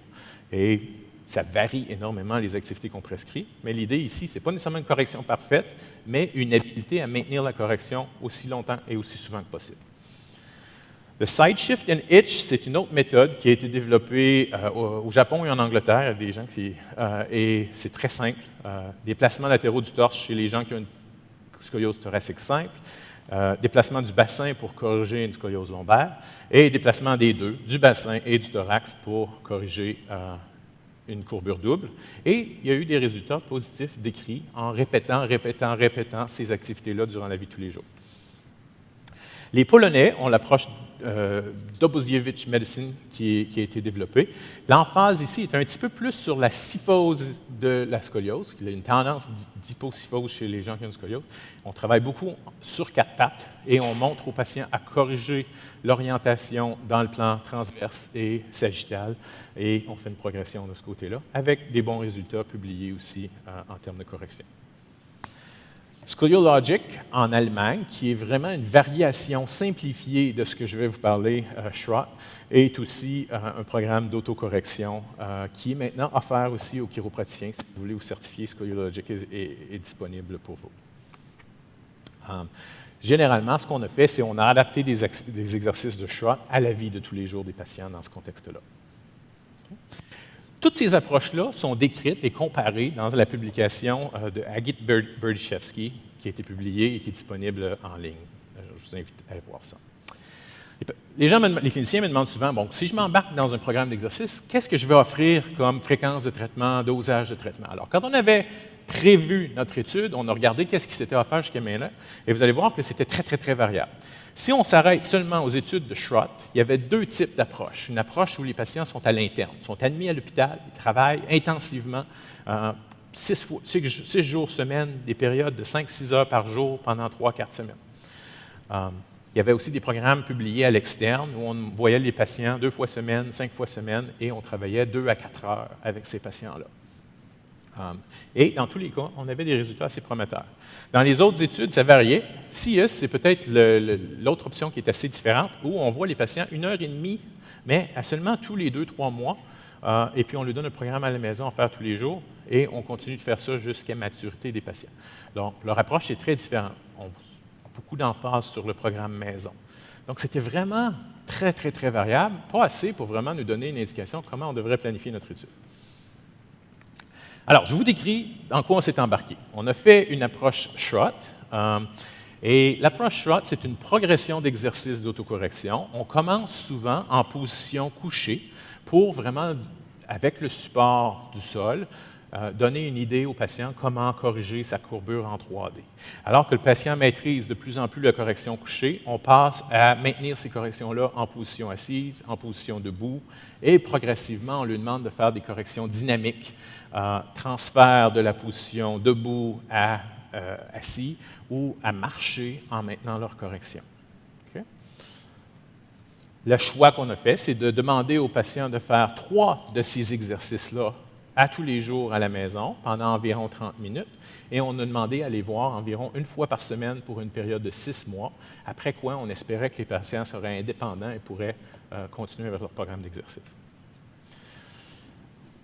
Et ça varie énormément les activités qu'on prescrit, mais l'idée ici, ce n'est pas nécessairement une correction parfaite, mais une habilité à maintenir la correction aussi longtemps et aussi souvent que possible. Le side shift and itch, c'est une autre méthode qui a été développée au Japon et en Angleterre. Il y a des gens qui. Et c'est très simple. Déplacement latéraux du torse chez les gens qui ont une scoliose thoracique simple. Déplacement du bassin pour corriger une scoliose lombaire. Et déplacement des deux, du bassin et du thorax pour corriger une courbure double. Et il y a eu des résultats positifs décrits en répétant ces activités-là durant la vie de tous les jours. Les Polonais ont l'approche Dobozhevich Medicine qui a été développé. L'emphase ici est un petit peu plus sur la syphose de la scoliose. Il y a une tendance d'hyposyphose chez les gens qui ont une scoliose. On travaille beaucoup sur 4 pattes et on montre aux patients à corriger l'orientation dans le plan transverse et sagittal, et on fait une progression de ce côté-là, avec des bons résultats publiés aussi en termes de correction. Scoliologic en Allemagne, qui est vraiment une variation simplifiée de ce que je vais vous parler, Schrott, est aussi un programme d'autocorrection qui est maintenant offert aussi aux chiropraticiens. Si vous voulez vous certifier, Scoliologic est disponible pour vous. Généralement, ce qu'on a fait, c'est qu'on a adapté des exercices de Schrott à la vie de tous les jours des patients dans ce contexte-là. Toutes ces approches-là sont décrites et comparées dans la publication de Agit Berdyshevsky, qui a été publiée et qui est disponible en ligne. Je vous invite à aller voir ça. Les cliniciens me demandent souvent, bon, si je m'embarque dans un programme d'exercice, qu'est-ce que je vais offrir comme fréquence de traitement, dosage de traitement? Alors, quand on avait prévu notre étude, on a regardé qu'est-ce qui s'était offert jusqu'à maintenant, et vous allez voir que c'était très, très, très variable. Si on s'arrête seulement aux études de Schrott, il y avait 2 types d'approches. Une approche où les patients sont à l'interne, sont admis à l'hôpital, ils travaillent intensivement, 6 jours semaine, des périodes de 5-6 heures par jour pendant 3-4 semaines. Il y avait aussi des programmes publiés à l'externe où on voyait les patients 2 fois semaine, 5 fois semaine, et on travaillait 2 à 4 heures avec ces patients-là. Et dans tous les cas, on avait des résultats assez prometteurs. Dans les autres études, ça variait. CIUS, c'est peut-être l'autre option qui est assez différente, où on voit les patients 1h30, mais à seulement tous les 2-3 mois, et puis on lui donne un programme à la maison à faire tous les jours, et on continue de faire ça jusqu'à maturité des patients. Donc, leur approche est très différente. On a beaucoup d'emphase sur le programme maison. Donc, c'était vraiment très, très, très variable, pas assez pour vraiment nous donner une indication de comment on devrait planifier notre étude. Alors, je vous décris dans quoi on s'est embarqué. On a fait une approche Schrott, et l'approche Schrott, c'est une progression d'exercices d'autocorrection. On commence souvent en position couchée pour vraiment, avec le support du sol, donner une idée au patient comment corriger sa courbure en 3D. Alors que le patient maîtrise de plus en plus la correction couchée, on passe à maintenir ces corrections-là en position assise, en position debout, et progressivement, on lui demande de faire des corrections dynamiques, transfert de la position debout à assis ou à marcher en maintenant leur correction. Okay? Le choix qu'on a fait, c'est de demander aux patients de faire 3 de ces exercices-là à tous les jours à la maison pendant environ 30 minutes, et on a demandé à les voir environ 1 fois par semaine pour une période de 6 mois, après quoi on espérait que les patients seraient indépendants et pourraient continuer avec leur programme d'exercice.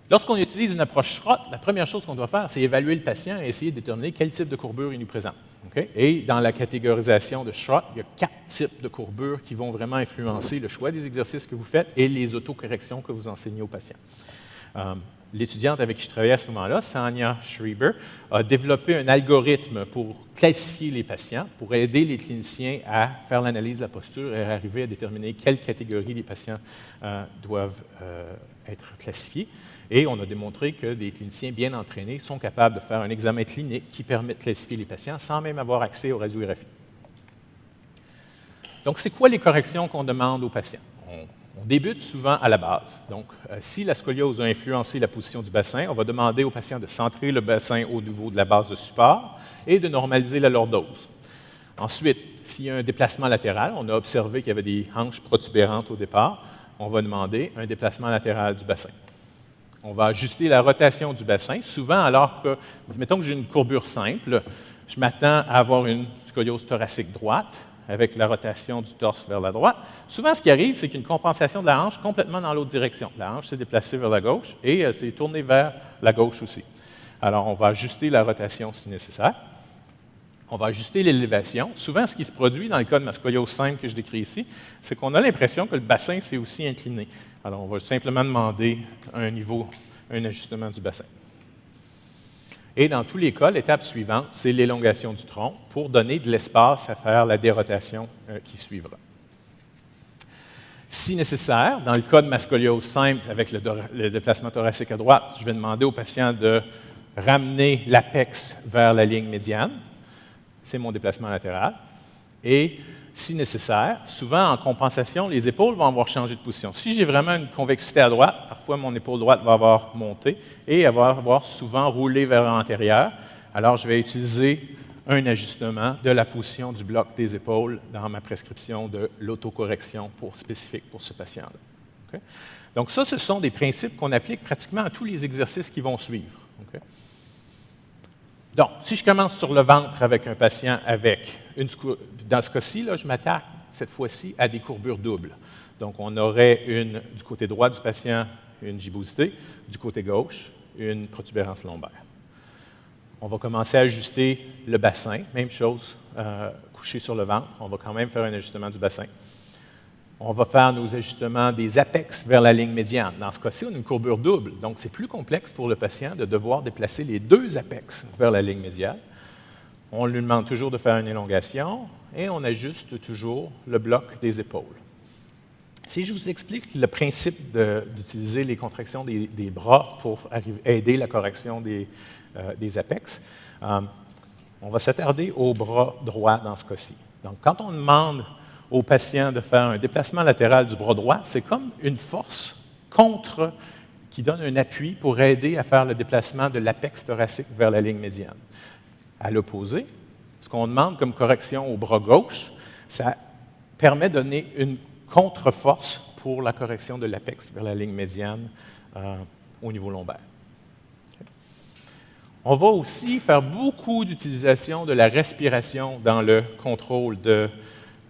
Lorsqu'on utilise une approche Schrott, la première chose qu'on doit faire, c'est évaluer le patient et essayer de déterminer quel type de courbure il nous présente. Okay? Et dans la catégorisation de Schrott, il y a 4 types de courbures qui vont vraiment influencer le choix des exercices que vous faites et les autocorrections que vous enseignez aux patients. L'étudiante avec qui je travaillais à ce moment-là, Sanja Schreiber, a développé un algorithme pour classifier les patients, pour aider les cliniciens à faire l'analyse de la posture et à arriver à déterminer quelle catégorie les patients doivent être classifiés. Et on a démontré que des cliniciens bien entraînés sont capables de faire un examen clinique qui permet de classifier les patients sans même avoir accès aux radiographies. Donc, c'est quoi les corrections qu'on demande aux patients? On débute souvent à la base. Donc, si la scoliose a influencé la position du bassin, on va demander aux patients de centrer le bassin au niveau de la base de support et de normaliser la lordose. Ensuite, s'il y a un déplacement latéral, on a observé qu'il y avait des hanches protubérantes au départ, on va demander un déplacement latéral du bassin. On va ajuster la rotation du bassin, souvent alors que, mettons que j'ai une courbure simple, je m'attends à avoir une scoliose thoracique droite, avec la rotation du torse vers la droite. Souvent, ce qui arrive, c'est qu'il y a une compensation de la hanche complètement dans l'autre direction. La hanche s'est déplacée vers la gauche et elle s'est tournée vers la gauche aussi. Alors, on va ajuster la rotation si nécessaire. On va ajuster l'élévation. Souvent, ce qui se produit dans le cas de ma scoliose simple que je décris ici, c'est qu'on a l'impression que le bassin s'est aussi incliné. Alors, on va simplement demander un ajustement du bassin. Et dans tous les cas, l'étape suivante, c'est l'élongation du tronc pour donner de l'espace à faire la dérotation qui suivra. Si nécessaire, dans le cas de ma scoliose simple avec le déplacement thoracique à droite, je vais demander au patient de ramener l'apex vers la ligne médiane. C'est mon déplacement latéral. Et Si nécessaire, souvent en compensation, les épaules vont avoir changé de position. Si j'ai vraiment une convexité à droite, parfois mon épaule droite va avoir monté et elle va avoir souvent roulé vers l'antérieur. Alors, je vais utiliser un ajustement de la position du bloc des épaules dans ma prescription de l'autocorrection spécifique pour ce patient-là. Okay? Donc ça, ce sont des principes qu'on applique pratiquement à tous les exercices qui vont suivre. Okay? Donc, si je commence sur le ventre avec un patient avec dans ce cas-ci, là, je m'attaque cette fois-ci à des courbures doubles. Donc, on aurait du côté droit du patient une gibbosité, du côté gauche, une protubérance lombaire. On va commencer à ajuster le bassin, même chose, couché sur le ventre, on va quand même faire un ajustement du bassin. On va faire nos ajustements des apex vers la ligne médiane. Dans ce cas-ci, on a une courbure double, donc c'est plus complexe pour le patient de devoir déplacer les deux apex vers la ligne médiane. On lui demande toujours de faire une élongation et on ajuste toujours le bloc des épaules. Si je vous explique le principe d'utiliser les contractions des bras pour aider la correction des apex, on va s'attarder au bras droit dans ce cas-ci. Donc, quand on demande au patient de faire un déplacement latéral du bras droit, c'est comme une force qui donne un appui pour aider à faire le déplacement de l'apex thoracique vers la ligne médiane. À l'opposé, ce qu'on demande comme correction au bras gauche, ça permet de donner une contre-force pour la correction de l'apex vers la ligne médiane au niveau lombaire. Okay. On va aussi faire beaucoup d'utilisation de la respiration dans le contrôle de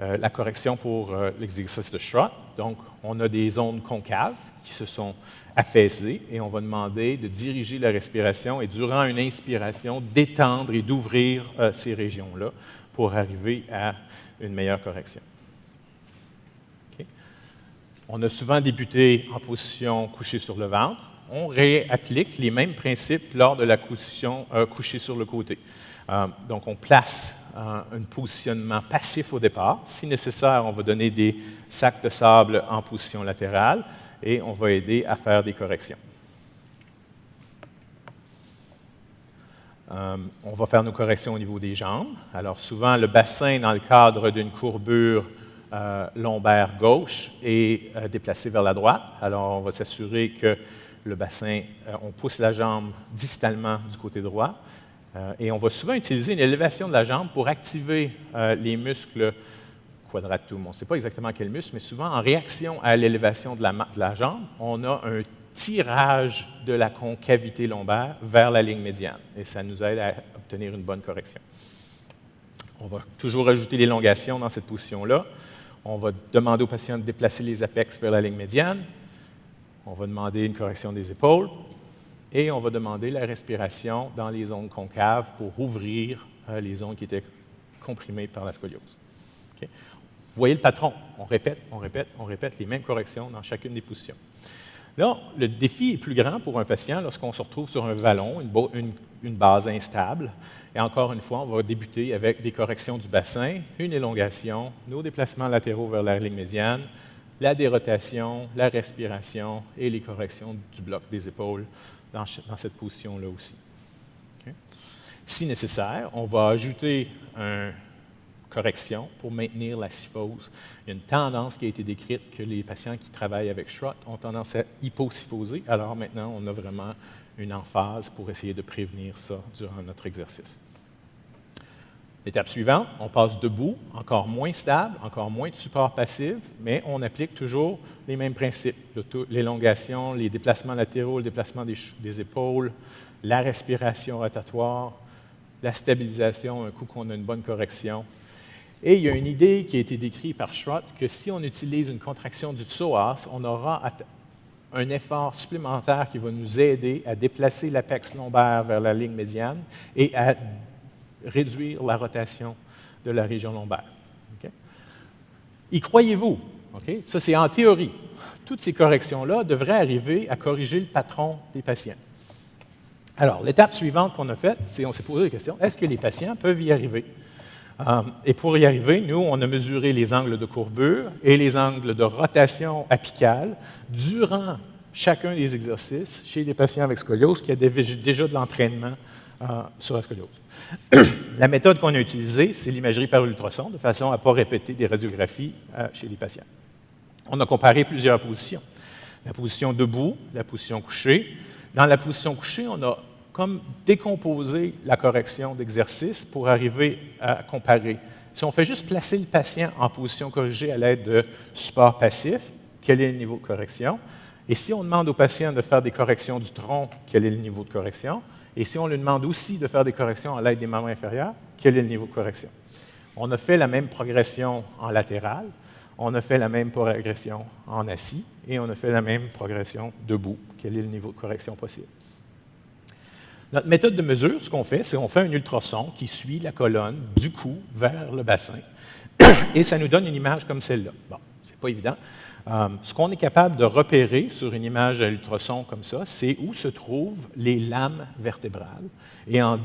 la correction pour l'exercice de Schrott. Donc, on a des zones concaves qui se sont affaissées et on va demander de diriger la respiration et durant une inspiration, d'étendre et d'ouvrir ces régions-là pour arriver à une meilleure correction. Okay. On a souvent débuté en position couchée sur le ventre. On réapplique les mêmes principes lors de la position couchée sur le côté. Donc, on place un positionnement passif au départ. Si nécessaire, on va donner des sacs de sable en position latérale et on va aider à faire des corrections. On va faire nos corrections au niveau des jambes. Alors, souvent, le bassin, dans le cadre d'une courbure lombaire gauche, est déplacé vers la droite. Alors, on va s'assurer que le bassin, on pousse la jambe distalement du côté droit. Et on va souvent utiliser une élévation de la jambe pour activer les muscles quadratum. On ne sait pas exactement quel muscle, mais souvent, en réaction à l'élévation de la jambe, on a un tirage de la concavité lombaire vers la ligne médiane. Et ça nous aide à obtenir une bonne correction. On va toujours ajouter l'élongation dans cette position-là. On va demander au patient de déplacer les apex vers la ligne médiane. On va demander une correction des épaules. Et on va demander la respiration dans les zones concaves pour ouvrir les zones qui étaient comprimées par la scoliose. Okay? Vous voyez le patron. On répète les mêmes corrections dans chacune des positions. Là, le défi est plus grand pour un patient lorsqu'on se retrouve sur un vallon, une base instable. Et encore une fois, on va débuter avec des corrections du bassin, une élongation, nos déplacements latéraux vers la ligne médiane, la dérotation, la respiration et les corrections du bloc des épaules dans cette position-là aussi. Okay? Si nécessaire, on va ajouter une correction pour maintenir la syphose. Il y a une tendance qui a été décrite que les patients qui travaillent avec Schrott ont tendance à hyposyphoser. Alors maintenant, on a vraiment une emphase pour essayer de prévenir ça durant notre exercice. L'étape suivante, on passe debout, encore moins stable, encore moins de support passif, mais on applique toujours les mêmes principes. L'élongation, les déplacements latéraux, le déplacement des épaules, la respiration rotatoire, la stabilisation un coup qu'on a une bonne correction. Et il y a une idée qui a été décrite par Schrott que si on utilise une contraction du psoas, on aura un effort supplémentaire qui va nous aider à déplacer l'apex lombaire vers la ligne médiane et à réduire la rotation de la région lombaire. Okay? Y croyez-vous? Okay? Ça, c'est en théorie. Toutes ces corrections-là devraient arriver à corriger le patron des patients. Alors, l'étape suivante qu'on a faite, c'est on s'est posé la question, est-ce que les patients peuvent y arriver? Et pour y arriver, nous, on a mesuré les angles de courbure et les angles de rotation apicale durant chacun des exercices chez des patients avec scoliose qui avaient déjà de l'entraînement sur la scoliose. La méthode qu'on a utilisée, c'est l'imagerie par ultrason, de façon à ne pas répéter des radiographies chez les patients. On a comparé plusieurs positions. La position debout, la position couchée. Dans la position couchée, on a comme décomposé la correction d'exercice pour arriver à comparer. Si on fait juste placer le patient en position corrigée à l'aide de support passif, quel est le niveau de correction? Et si on demande au patient de faire des corrections du tronc, quel est le niveau de correction? Et si on lui demande aussi de faire des corrections à l'aide des membres inférieurs, quel est le niveau de correction? On a fait la même progression en latéral, on a fait la même progression en assis et on a fait la même progression debout. Quel est le niveau de correction possible? Notre méthode de mesure, ce qu'on fait, c'est qu'on fait un ultrason qui suit la colonne du cou vers le bassin et ça nous donne une image comme celle-là. Bon, c'est pas évident. Ce qu'on est capable de repérer sur une image à ultrason comme ça, c'est où se trouvent les lames vertébrales. Et en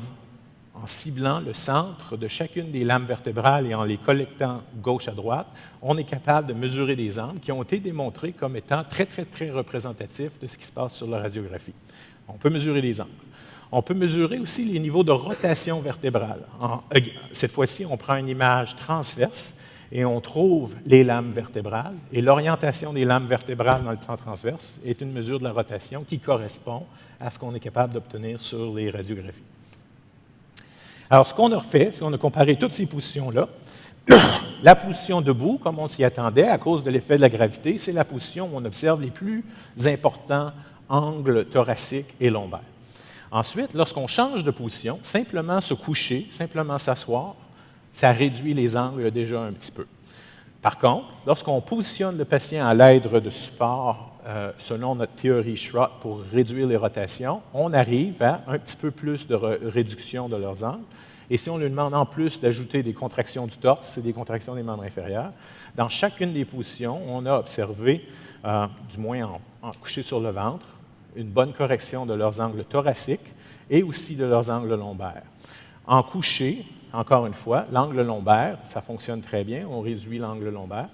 ciblant le centre de chacune des lames vertébrales et en les collectant gauche à droite, on est capable de mesurer des angles qui ont été démontrés comme étant très, très, très représentatifs de ce qui se passe sur la radiographie. On peut mesurer les angles. On peut mesurer aussi les niveaux de rotation vertébrale. Cette fois-ci, on prend une image transverse et on trouve les lames vertébrales. Et l'orientation des lames vertébrales dans le plan transverse est une mesure de la rotation qui correspond à ce qu'on est capable d'obtenir sur les radiographies. Alors, ce qu'on a fait, c'est qu'on a comparé toutes ces positions-là. La position debout, comme on s'y attendait, à cause de l'effet de la gravité, c'est la position où on observe les plus importants angles thoraciques et lombaires. Ensuite, lorsqu'on change de position, simplement se coucher, simplement s'asseoir, ça réduit les angles déjà un petit peu. Par contre, lorsqu'on positionne le patient à l'aide de support selon notre théorie Schrott pour réduire les rotations, on arrive à un petit peu plus de réduction de leurs angles. Et si on lui demande en plus d'ajouter des contractions du torse et des contractions des membres inférieurs, dans chacune des positions, on a observé, du moins en couché sur le ventre, une bonne correction de leurs angles thoraciques et aussi de leurs angles lombaires. En couché, encore une fois, l'angle lombaire, ça fonctionne très bien, on réduit l'angle lombaire.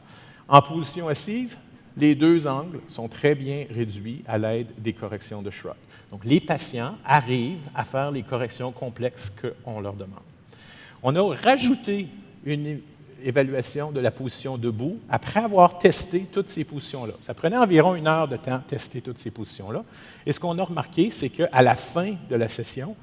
En position assise, les deux angles sont très bien réduits à l'aide des corrections de Schrott. Donc, les patients arrivent à faire les corrections complexes qu'on leur demande. On a rajouté une évaluation de la position debout après avoir testé toutes ces positions-là. Ça prenait environ 1 heure de temps de tester toutes ces positions-là. Et ce qu'on a remarqué, c'est qu'à la fin de la session,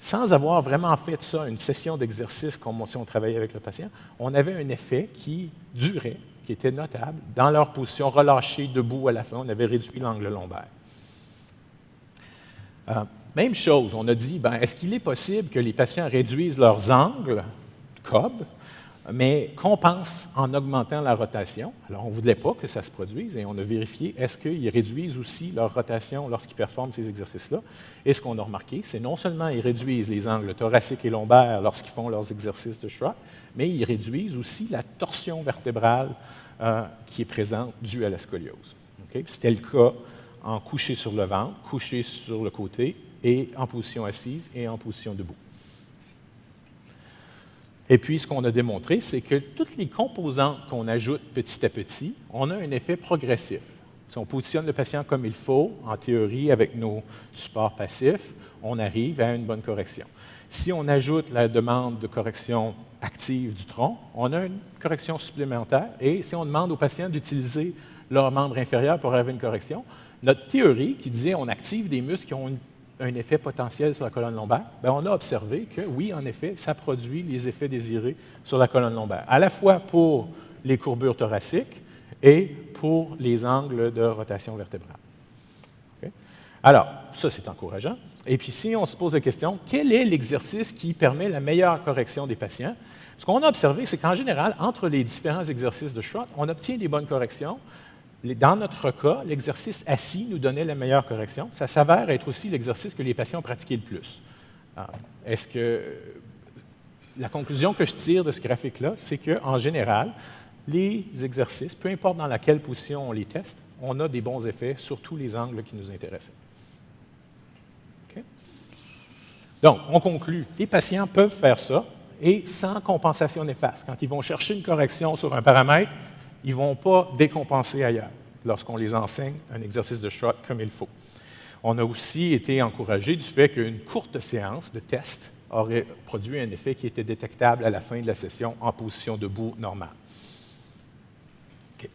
sans avoir vraiment fait ça, une session d'exercice comme si on travaillait avec le patient, on avait un effet qui durait, qui était notable. Dans leur position relâchée debout à la fin, on avait réduit l'angle lombaire. Même chose, on a dit, est-ce qu'il est possible que les patients réduisent leurs angles, COB, mais compensent en augmentant la rotation? Alors, on ne voulait pas que ça se produise et on a vérifié, est-ce qu'ils réduisent aussi leur rotation lorsqu'ils performent ces exercices-là? Et ce qu'on a remarqué, c'est non seulement ils réduisent les angles thoraciques et lombaires lorsqu'ils font leurs exercices de Schrott, mais ils réduisent aussi la torsion vertébrale qui est présente due à la scoliose. Okay? C'était le cas en couché sur le ventre, couché sur le côté, et en position assise et en position debout. Et puis, ce qu'on a démontré, c'est que toutes les composantes qu'on ajoute petit à petit, on a un effet progressif. Si on positionne le patient comme il faut, en théorie, avec nos supports passifs, on arrive à une bonne correction. Si on ajoute la demande de correction active du tronc, on a une correction supplémentaire. Et si on demande aux patients d'utiliser leur membre inférieur pour avoir une correction, notre théorie qui disait on active des muscles qui ont un effet potentiel sur la colonne lombaire, on a observé que oui, en effet, ça produit les effets désirés sur la colonne lombaire, à la fois pour les courbures thoraciques et pour les angles de rotation vertébrale. Okay? Alors, ça, c'est encourageant. Et puis, si on se pose la question, quel est l'exercice qui permet la meilleure correction des patients? Ce qu'on a observé, c'est qu'en général, entre les différents exercices de Schrott, on obtient des bonnes corrections. Dans notre cas, l'exercice assis nous donnait la meilleure correction. Ça s'avère être aussi l'exercice que les patients ont pratiqué le plus. Est-ce que la conclusion que je tire de ce graphique-là, c'est qu'en général, les exercices, peu importe dans laquelle position on les teste, on a des bons effets sur tous les angles qui nous intéressaient. Okay? Donc, on conclut, les patients peuvent faire ça et sans compensation néfaste. Quand ils vont chercher une correction sur un paramètre, ils ne vont pas décompenser ailleurs lorsqu'on les enseigne un exercice de Schrott comme il faut. On a aussi été encouragé du fait qu'une courte séance de test aurait produit un effet qui était détectable à la fin de la session en position debout normale. Okay.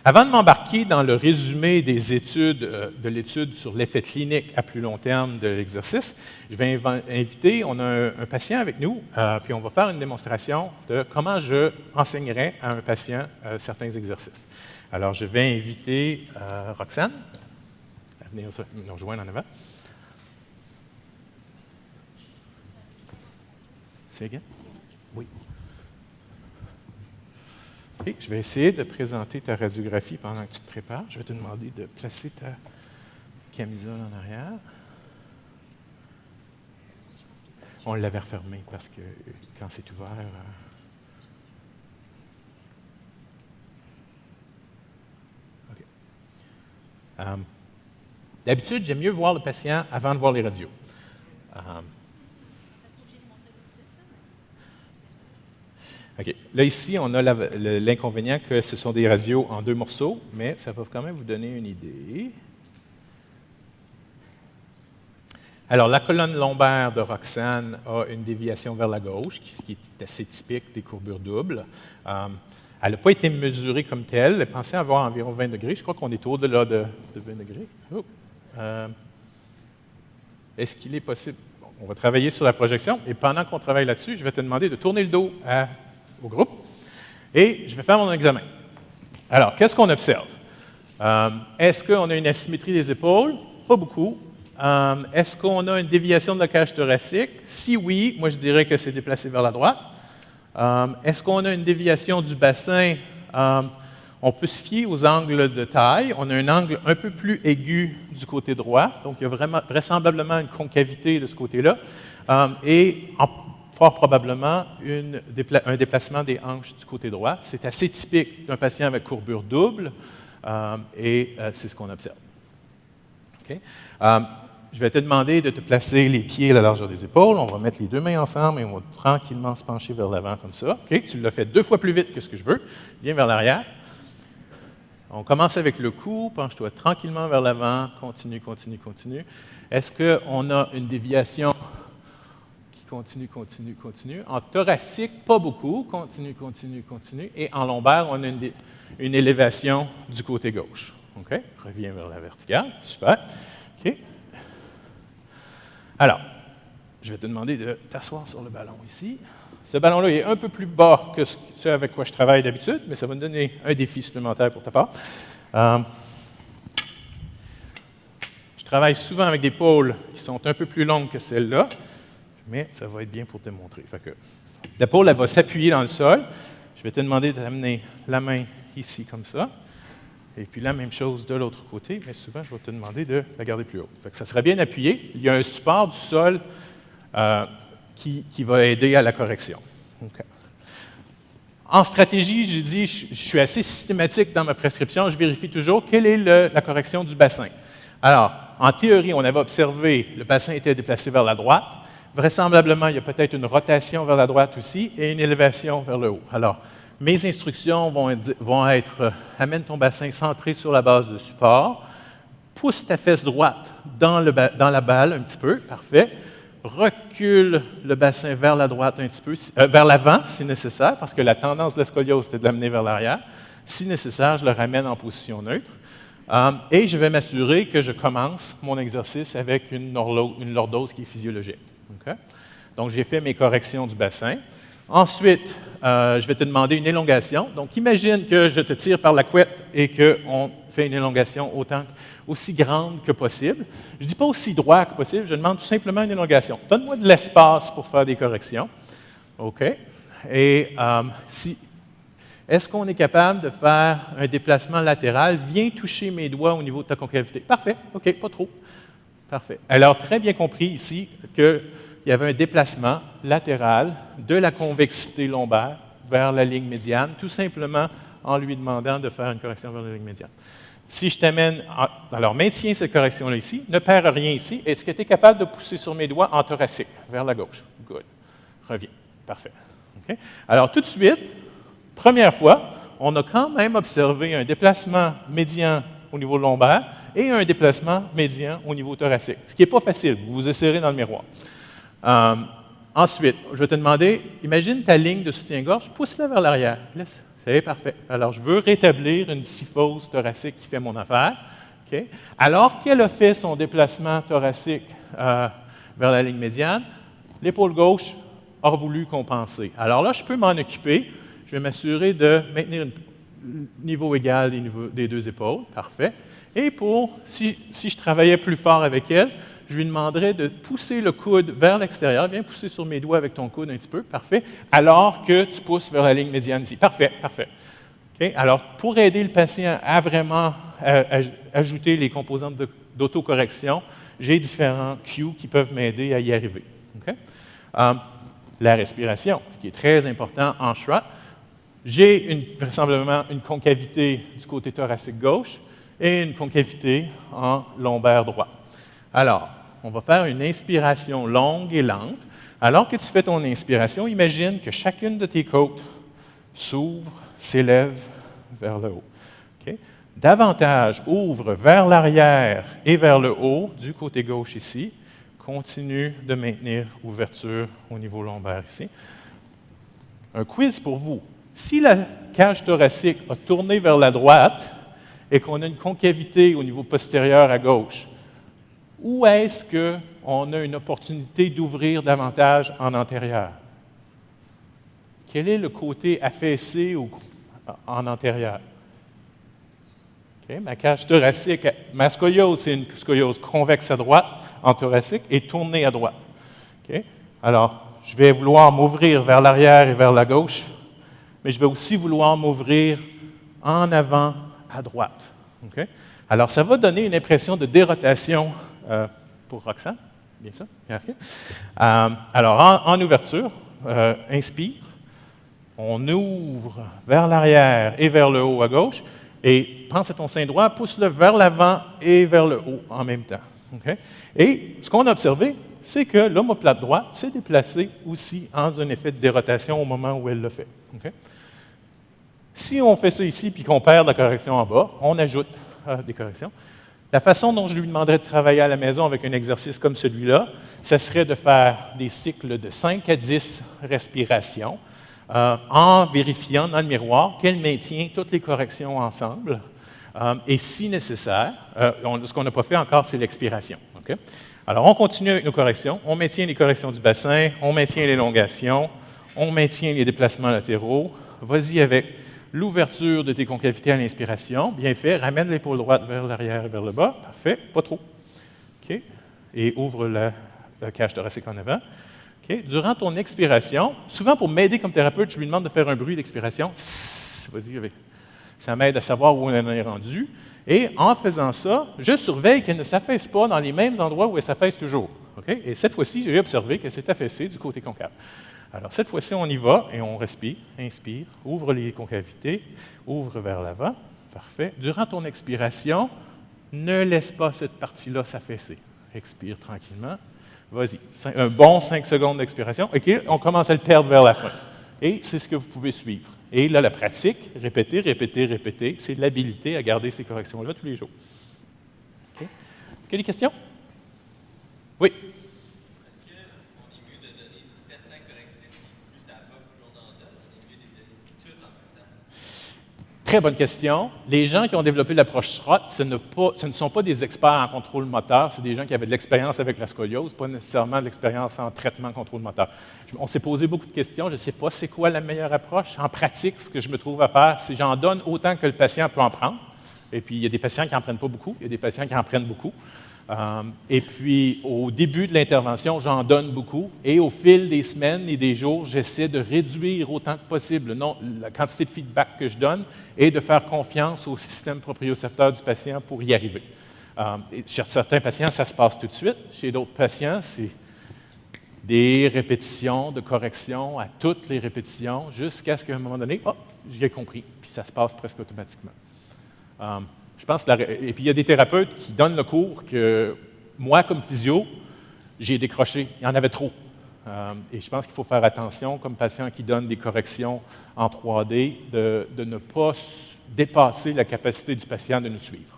Avant de m'embarquer dans le résumé des études, de l'étude sur l'effet clinique à plus long terme de l'exercice, je vais inviter, on a un patient avec nous, puis on va faire une démonstration de comment je enseignerais à un patient certains exercices. Alors, je vais inviter Roxane à venir nous rejoindre en avant. C'est again? Oui. Okay, je vais essayer de présenter ta radiographie pendant que tu te prépares. Je vais te demander de placer ta camisole en arrière. On l'avait refermée parce que quand c'est ouvert... D'habitude, j'aime mieux voir le patient avant de voir les radios. OK. Là, ici, on a l'inconvénient que ce sont des radios en 2 morceaux, mais ça va quand même vous donner une idée. Alors, la colonne lombaire de Roxane a une déviation vers la gauche, ce qui est assez typique des courbures doubles. Elle n'a pas été mesurée comme telle. Elle pensait avoir environ 20 degrés. Je crois qu'on est au-delà de 20 degrés. Oh. Est-ce qu'il est possible? Bon, on va travailler sur la projection. Et pendant qu'on travaille là-dessus, je vais te demander de tourner le dos au groupe. Et je vais faire mon examen. Alors, qu'est-ce qu'on observe? Est-ce qu'on a une asymétrie des épaules? Pas beaucoup. Est-ce qu'on a une déviation de la cage thoracique? Si oui, moi je dirais que c'est déplacé vers la droite. Est-ce qu'on a une déviation du bassin? On peut se fier aux angles de taille. On a un angle un peu plus aigu du côté droit, donc il y a vraisemblablement une concavité de ce côté-là, et fort probablement un déplacement des hanches du côté droit. C'est assez typique d'un patient avec courbure double, et c'est ce qu'on observe. Okay. Je vais te demander de te placer les pieds à la largeur des épaules. On va mettre les 2 mains ensemble et on va tranquillement se pencher vers l'avant comme ça. Okay. Tu l'as fait 2 fois plus vite que ce que je veux. Viens vers l'arrière. On commence avec le cou. Penche-toi tranquillement vers l'avant. Continue, continue, continue. Est-ce qu'on a une déviation qui continue, continue, continue? En thoracique, pas beaucoup. Continue, continue, continue. Et en lombaire, on a une élévation du côté gauche. Okay. Reviens vers la verticale. Super. OK. Alors, je vais te demander de t'asseoir sur le ballon ici. Ce ballon-là est un peu plus bas que ce avec quoi je travaille d'habitude, mais ça va me donner un défi supplémentaire pour ta part. Je travaille souvent avec des pôles qui sont un peu plus longues que celle-là, mais ça va être bien pour te montrer. La pôle, elle va s'appuyer dans le sol. Je vais te demander d'amener la main ici comme ça. Et puis la même chose de l'autre côté, mais souvent, je vais te demander de la garder plus haute. Ça serait bien appuyé. Il y a un support du sol qui va aider à la correction. Okay. En stratégie, j'ai dit, je suis assez systématique dans ma prescription. Je vérifie toujours quelle est la correction du bassin. Alors, en théorie, on avait observé le bassin était déplacé vers la droite. Vraisemblablement, il y a peut-être une rotation vers la droite aussi et une élévation vers le haut. Alors, mes instructions vont être amène ton bassin centré sur la base de support, pousse ta fesse droite dans la balle un petit peu, parfait. Recule le bassin vers la droite un petit peu, vers l'avant si nécessaire, parce que la tendance de la scoliose, c'était de l'amener vers l'arrière. Si nécessaire, je le ramène en position neutre. Et je vais m'assurer que je commence mon exercice avec une lordose qui est physiologique. Okay? Donc, j'ai fait mes corrections du bassin. Ensuite, je vais te demander une élongation. Donc, imagine que je te tire par la couette et qu'on fait une élongation aussi grande que possible. Je ne dis pas aussi droit que possible, je demande tout simplement une élongation. Donne-moi de l'espace pour faire des corrections. OK. Et est-ce qu'on est capable de faire un déplacement latéral? Viens toucher mes doigts au niveau de ta concavité. Parfait. OK, pas trop. Parfait. Alors, très bien compris ici que il y avait un déplacement latéral de la convexité lombaire vers la ligne médiane, tout simplement en lui demandant de faire une correction vers la ligne médiane. Si je t'amène, alors maintiens cette correction-là ici, ne perds rien ici. Est-ce que tu es capable de pousser sur mes doigts en thoracique, vers la gauche? Good. Reviens. Parfait. Okay. Alors tout de suite, première fois, on a quand même observé un déplacement médian au niveau lombaire et un déplacement médian au niveau thoracique, ce qui n'est pas facile. Vous vous essayerez dans le miroir. Ensuite, je vais te demander, imagine ta ligne de soutien-gorge, pousse-la vers l'arrière. C'est parfait. Alors, je veux rétablir une syphose thoracique qui fait mon affaire. Okay? Alors qu'elle a fait son déplacement thoracique vers la ligne médiane, l'épaule gauche a voulu compenser. Alors là, je peux m'en occuper. Je vais m'assurer de maintenir un niveau égal des deux épaules. Parfait. Et si je travaillais plus fort avec elle, je lui demanderais de pousser le coude vers l'extérieur. Viens pousser sur mes doigts avec ton coude un petit peu. Parfait. Alors que tu pousses vers la ligne médiane ici. Parfait, parfait. Okay? Alors, pour aider le patient à vraiment ajouter les composantes d'autocorrection, j'ai différents cues qui peuvent m'aider à y arriver. Okay? La respiration, ce qui est très important en Schroth. J'ai vraisemblablement une concavité du côté thoracique gauche et une concavité en lombaire droit. Alors, on va faire une inspiration longue et lente. Alors que tu fais ton inspiration, imagine que chacune de tes côtes s'ouvre, s'élève vers le haut. Okay? Davantage ouvre vers l'arrière et vers le haut du côté gauche ici. Continue de maintenir ouverture au niveau lombaire ici. Un quiz pour vous. Si la cage thoracique a tourné vers la droite et qu'on a une concavité au niveau postérieur à gauche, où est-ce qu'on a une opportunité d'ouvrir davantage en antérieur? Quel est le côté affaissé ou en antérieur? Okay, ma cage thoracique, ma scoliose, c'est une scoliose convexe à droite en thoracique et tournée à droite. Okay? Alors, je vais vouloir m'ouvrir vers l'arrière et vers la gauche, mais je vais aussi vouloir m'ouvrir en avant à droite. Okay? Alors, ça va donner une impression de dérotation pour Roxane, bien ça? Okay. Alors, en ouverture, inspire, on ouvre vers l'arrière et vers le haut à gauche, et pense à ton sein droit, pousse-le vers l'avant et vers le haut en même temps. Okay? Et ce qu'on a observé, c'est que l'omoplate droite s'est déplacée aussi en un effet de dérotation au moment où elle l'a fait. Okay? Si on fait ça ici puis qu'on perd la correction en bas, on ajoute des corrections. La façon dont je lui demanderais de travailler à la maison avec un exercice comme celui-là, ce serait de faire des cycles de 5 à 10 respirations en vérifiant dans le miroir qu'elle maintient toutes les corrections ensemble. Et si nécessaire, ce qu'on n'a pas fait encore, c'est l'expiration. Okay? Alors, on continue avec nos corrections. On maintient les corrections du bassin, on maintient l'élongation, on maintient les déplacements latéraux. Vas-y avec l'ouverture de tes concavités à l'inspiration. Bien fait. Ramène l'épaule droite vers l'arrière et vers le bas. Parfait. Pas trop. OK. Et ouvre la cage thoracique en avant. OK. Durant ton expiration, souvent pour m'aider comme thérapeute, je lui demande de faire un bruit d'expiration. Vas-y. Ça m'aide à savoir où on en est rendu. Et en faisant ça, je surveille qu'elle ne s'affaisse pas dans les mêmes endroits où elle s'affaisse toujours. Okay? Et cette fois-ci, j'ai observé qu'elle s'est affaissée du côté concave. Alors, cette fois-ci, on y va et on respire, inspire, ouvre les concavités, ouvre vers l'avant. Parfait. Durant ton expiration, ne laisse pas cette partie-là s'affaisser. Expire tranquillement. Vas-y. Un bon 5 secondes d'expiration. OK, on commence à le perdre vers la fin. Et c'est ce que vous pouvez suivre. Et là, la pratique, répéter, répéter, répéter, c'est l'habilité à garder ces corrections-là tous les jours. OK. Est-ce qu'il y a des questions? Oui. Très bonne question. Les gens qui ont développé l'approche Schroth, ce ne sont pas des experts en contrôle moteur, c'est des gens qui avaient de l'expérience avec la scoliose, pas nécessairement de l'expérience en traitement contrôle moteur. On s'est posé beaucoup de questions. Je ne sais pas c'est quoi la meilleure approche. En pratique, ce que je me trouve à faire, c'est que j'en donne autant que le patient peut en prendre. Et puis, il y a des patients qui n'en prennent pas beaucoup, il y a des patients qui en prennent beaucoup. Et puis, au début de l'intervention, j'en donne beaucoup. Et au fil des semaines et des jours, j'essaie de réduire autant que possible la quantité de feedback que je donne et de faire confiance au système propriocepteur du patient pour y arriver. Et chez certains patients, ça se passe tout de suite. Chez d'autres patients, c'est des répétitions de correction à toutes les répétitions jusqu'à ce qu'à un moment donné, j'ai compris, puis ça se passe presque automatiquement. Je pense et puis il y a des thérapeutes qui donnent le cours que moi, comme physio, j'ai décroché. Il y en avait trop. Et je pense qu'il faut faire attention, comme patient qui donne des corrections en 3D, de ne pas dépasser la capacité du patient de nous suivre.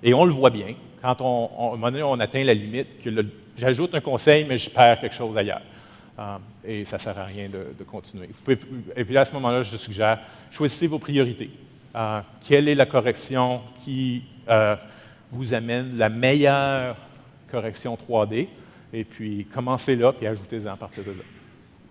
Et on le voit bien. Quand à un moment donné, on atteint la limite, que j'ajoute un conseil, mais je perds quelque chose ailleurs. Et ça ne sert à rien de continuer. Et puis à ce moment-là, je suggère, choisissez vos priorités. Quelle est la correction qui vous amène la meilleure correction 3D? Et puis commencez là, puis ajoutez-en à partir de là.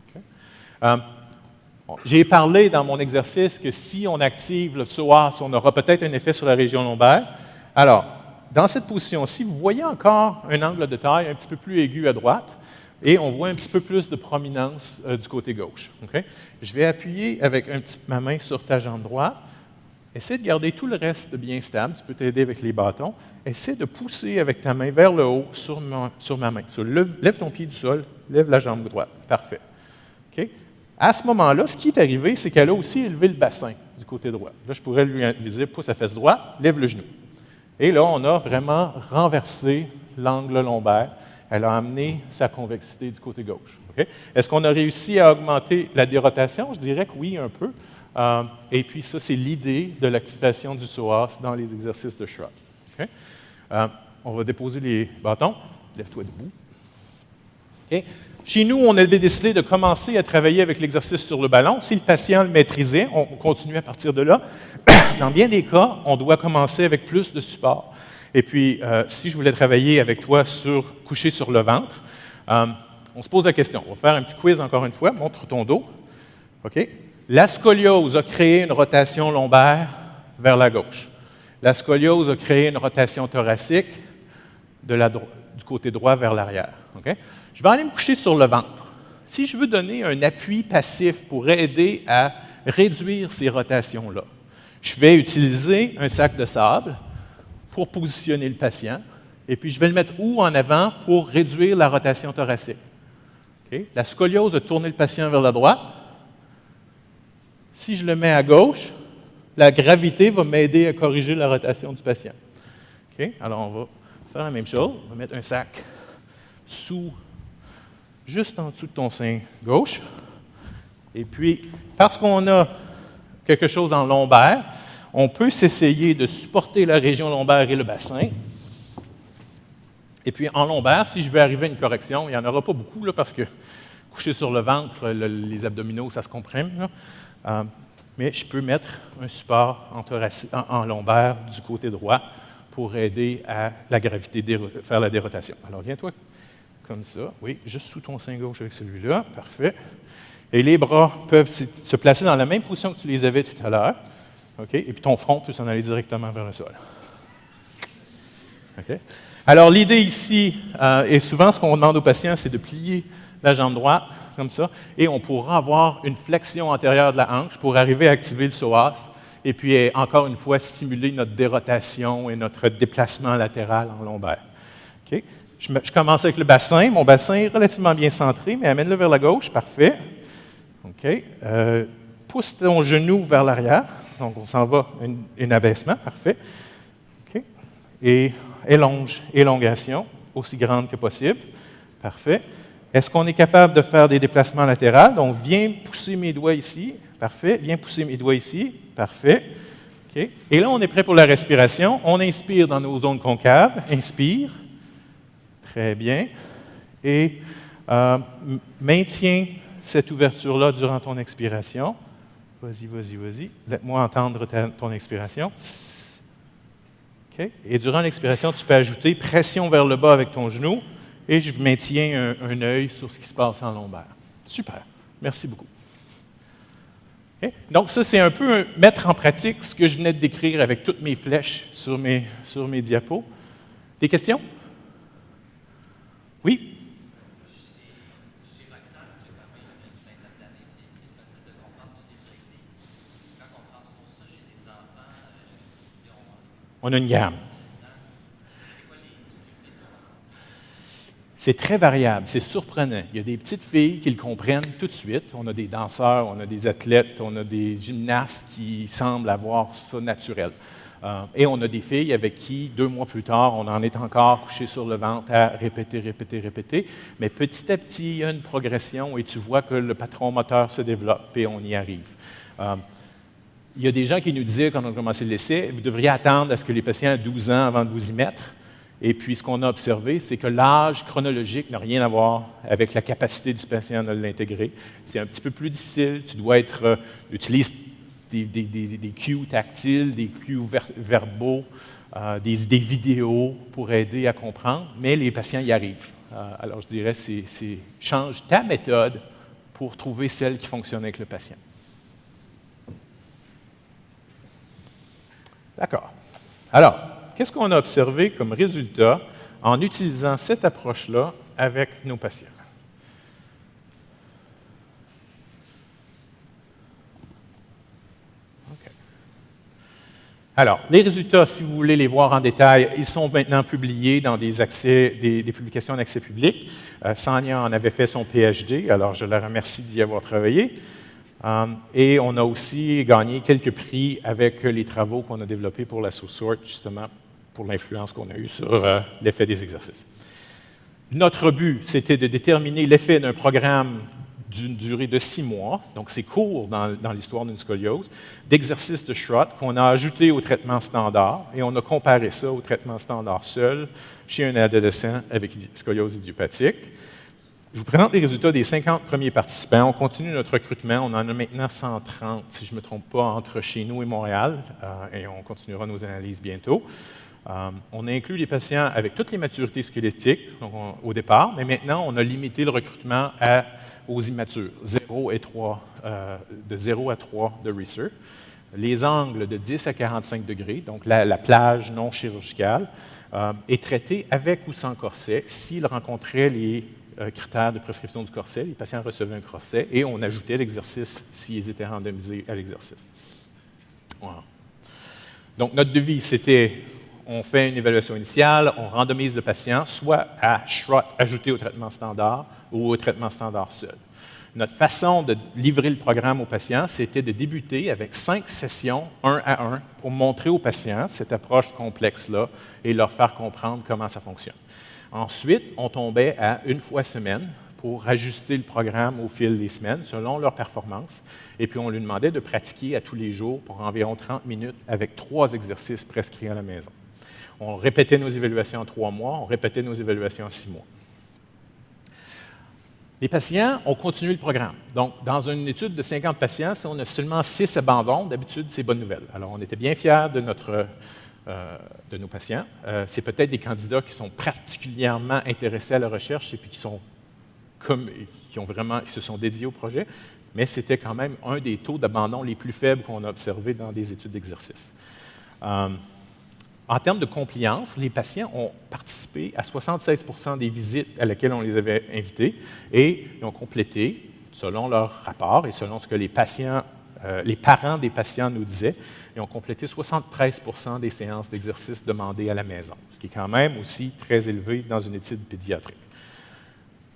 Okay? J'ai parlé dans mon exercice que si on active le psoas, on aura peut-être un effet sur la région lombaire. Alors, dans cette position-ci, vous voyez encore un angle de taille un petit peu plus aigu à droite et on voit un petit peu plus de prominence du côté gauche. Okay? Je vais appuyer avec ma main sur ta jambe droite. Essaie de garder tout le reste bien stable. Tu peux t'aider avec les bâtons. Essaie de pousser avec ta main vers le haut sur ma main. Lève ton pied du sol, lève la jambe droite. Parfait. Okay? À ce moment-là, ce qui est arrivé, c'est qu'elle a aussi élevé le bassin du côté droit. Là, je pourrais lui dire, pousse la fesse droite, lève le genou. Et là, on a vraiment renversé l'angle lombaire. Elle a amené sa convexité du côté gauche. Okay? Est-ce qu'on a réussi à augmenter la dérotation? Je dirais que oui, un peu. Et puis ça, c'est l'idée de l'activation du psoas dans les exercices de shrug. Okay? On va déposer les bâtons. Lève-toi debout. Okay? Chez nous, on avait décidé de commencer à travailler avec l'exercice sur le ballon. Si le patient le maîtrisait, on continue à partir de là. Dans bien des cas, on doit commencer avec plus de support. Et puis, si je voulais travailler avec toi couché sur le ventre, on se pose la question. On va faire un petit quiz encore une fois. Montre ton dos. OK? La scoliose a créé une rotation lombaire vers la gauche. La scoliose a créé une rotation thoracique du côté droit vers l'arrière. Okay? Je vais aller me coucher sur le ventre. Si je veux donner un appui passif pour aider à réduire ces rotations-là, je vais utiliser un sac de sable pour positionner le patient, et puis je vais le mettre où en avant pour réduire la rotation thoracique. Okay? La scoliose a tourné le patient vers la droite. Si je le mets à gauche, la gravité va m'aider à corriger la rotation du patient. Okay? Alors, on va faire la même chose. On va mettre un sac juste en dessous de ton sein gauche. Et puis, parce qu'on a quelque chose en lombaire, on peut s'essayer de supporter la région lombaire et le bassin. Et puis, en lombaire, si je veux arriver à une correction, il n'y en aura pas beaucoup, là, parce que coucher sur le ventre, les abdominaux, ça se comprime. Mais je peux mettre un support en lombaire du côté droit pour aider à la gravité faire la dérotation. Alors, viens-toi comme ça. Oui, juste sous ton sein gauche avec celui-là. Parfait. Et les bras peuvent se placer dans la même position que tu les avais tout à l'heure. OK? Et puis ton front peut s'en aller directement vers le sol. OK? Alors, l'idée ici, et souvent ce qu'on demande aux patients, c'est de plier la jambe droite, comme ça, et on pourra avoir une flexion antérieure de la hanche pour arriver à activer le psoas, et puis encore une fois stimuler notre dérotation et notre déplacement latéral en lombaire. Okay? Je commence avec le bassin. Mon bassin est relativement bien centré, mais amène-le vers la gauche. Parfait. OK. Pousse ton genou vers l'arrière. Donc, on s'en va, un abaissement. Parfait. OK. Et élongation, aussi grande que possible. Parfait. Est-ce qu'on est capable de faire des déplacements latéraux? Donc, viens pousser mes doigts ici. Parfait. Viens pousser mes doigts ici. Parfait. Okay. Et là, on est prêt pour la respiration. On inspire dans nos zones concaves. Inspire. Très bien. Et maintiens cette ouverture-là durant ton expiration. Vas-y, vas-y, vas-y. Laisse-moi entendre ton expiration. Okay. Et durant l'expiration, tu peux ajouter pression vers le bas avec ton genou. Et je maintiens un œil sur ce qui se passe en lombaire. Super. Merci beaucoup. Okay? Donc, ça, c'est un peu mettre en pratique ce que je venais de décrire avec toutes mes flèches sur mes diapos. Des questions? Oui? Chez Roxane, qui a quand même une vingtaine d'années, c'est facile de comprendre tout est flexible. Quand on transpose ça chez des enfants, On a une gamme. C'est très variable, c'est surprenant. Il y a des petites filles qui le comprennent tout de suite. On a des danseurs, on a des athlètes, on a des gymnastes qui semblent avoir ça naturel. Et on a des filles avec qui, 2 mois plus tard, on en est encore couché sur le ventre à répéter, répéter, répéter. Mais petit à petit, il y a une progression et tu vois que le patron moteur se développe et on y arrive. Il y a des gens qui nous disaient, quand on a commencé l'essai, vous devriez attendre à ce que les patients aient 12 ans avant de vous y mettre. Et puis, ce qu'on a observé, c'est que l'âge chronologique n'a rien à voir avec la capacité du patient de l'intégrer. C'est un petit peu plus difficile. Tu dois utiliser des cues tactiles, des cues verbaux, des vidéos pour aider à comprendre, mais les patients y arrivent. Alors, je dirais, change ta méthode pour trouver celle qui fonctionne avec le patient. D'accord. Alors, qu'est-ce qu'on a observé comme résultat en utilisant cette approche-là avec nos patients? OK. Alors, les résultats, si vous voulez les voir en détail, ils sont maintenant publiés dans des publications en accès public. Sania en avait fait son PhD, alors je la remercie d'y avoir travaillé. Et on a aussi gagné quelques prix avec les travaux qu'on a développés pour la SOSORT, justement, pour l'influence qu'on a eue sur l'effet des exercices. Notre but, c'était de déterminer l'effet d'un programme d'une durée de 6 mois, donc c'est court dans l'histoire d'une scoliose, d'exercices de Schrott qu'on a ajouté au traitement standard, et on a comparé ça au traitement standard seul chez un adolescent avec scoliose idiopathique. Je vous présente les résultats des 50 premiers participants. On continue notre recrutement. On en a maintenant 130, si je ne me trompe pas, entre chez nous et Montréal, et on continuera nos analyses bientôt. On a inclus les patients avec toutes les maturités squelettiques au départ, mais maintenant, on a limité le recrutement aux immatures, de 0 à 3 de Research. Les angles de 10 à 45 degrés, donc la plage non chirurgicale, est traitée avec ou sans corset s'ils rencontraient les critères de prescription du corset. Les patients recevaient un corset et on ajoutait l'exercice s'ils étaient randomisés à l'exercice. Voilà. Donc, notre devis, c'était on fait une évaluation initiale, on randomise le patient soit à Schrott ajouté au traitement standard ou au traitement standard seul. Notre façon de livrer le programme aux patients, c'était de débuter avec 5 sessions, 1 à 1, pour montrer aux patients cette approche complexe-là et leur faire comprendre comment ça fonctionne. Ensuite, on tombait à 1 fois semaine pour ajuster le programme au fil des semaines selon leur performance. Et puis, on lui demandait de pratiquer à tous les jours pour environ 30 minutes avec 3 exercices prescrits à la maison. On répétait nos évaluations en 3 mois, on répétait nos évaluations en 6 mois. Les patients ont continué le programme. Donc, dans une étude de 50 patients, si on a seulement 6 abandons, d'habitude, c'est bonne nouvelle. Alors, on était bien fiers de nos patients. C'est peut-être des candidats qui sont particulièrement intéressés à la recherche et puis qui se sont dédiés au projet, mais c'était quand même un des taux d'abandon les plus faibles qu'on a observés dans des études d'exercice. En termes de compliance, les patients ont participé à 76 % des visites à laquelle on les avait invités et ils ont complété, selon leur rapport et selon ce que les parents des patients nous disaient, ils ont complété 73 % des séances d'exercice demandées à la maison, ce qui est quand même aussi très élevé dans une étude pédiatrique.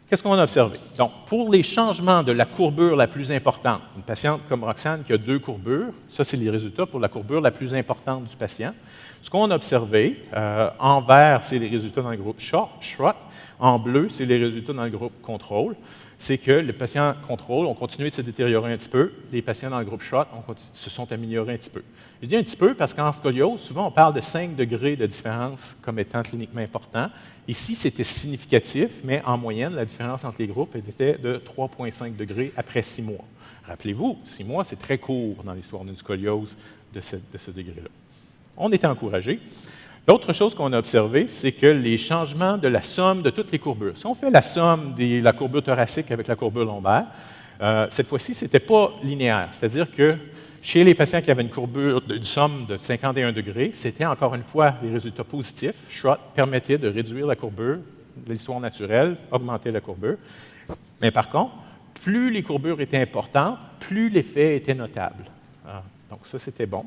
Qu'est-ce qu'on a observé? Donc, pour les changements de la courbure la plus importante, une patiente comme Roxane qui a 2 courbures, ça, c'est les résultats pour la courbure la plus importante du patient. Ce qu'on a observé, en vert, c'est les résultats dans le groupe Schrott, en bleu, c'est les résultats dans le groupe contrôle. C'est que les patients contrôle ont continué de se détériorer un petit peu, les patients dans le groupe Schrott se sont améliorés un petit peu. Je dis un petit peu parce qu'en scoliose, souvent on parle de 5 degrés de différence comme étant cliniquement important. Ici, c'était significatif, mais en moyenne, la différence entre les groupes était de 3,5 degrés après 6 mois. Rappelez-vous, 6 mois, c'est très court dans l'histoire d'une scoliose de ce degré-là. On était encouragés. L'autre chose qu'on a observé, c'est que les changements de la somme de toutes les courbures, si on fait la somme de la courbure thoracique avec la courbure lombaire, cette fois-ci, ce n'était pas linéaire. C'est-à-dire que chez les patients qui avaient une somme de 51 degrés, c'était encore une fois des résultats positifs. Schrott permettait de réduire la courbure de l'histoire naturelle, augmenter la courbure. Mais par contre, plus les courbures étaient importantes, plus l'effet était notable. Donc ça, c'était bon.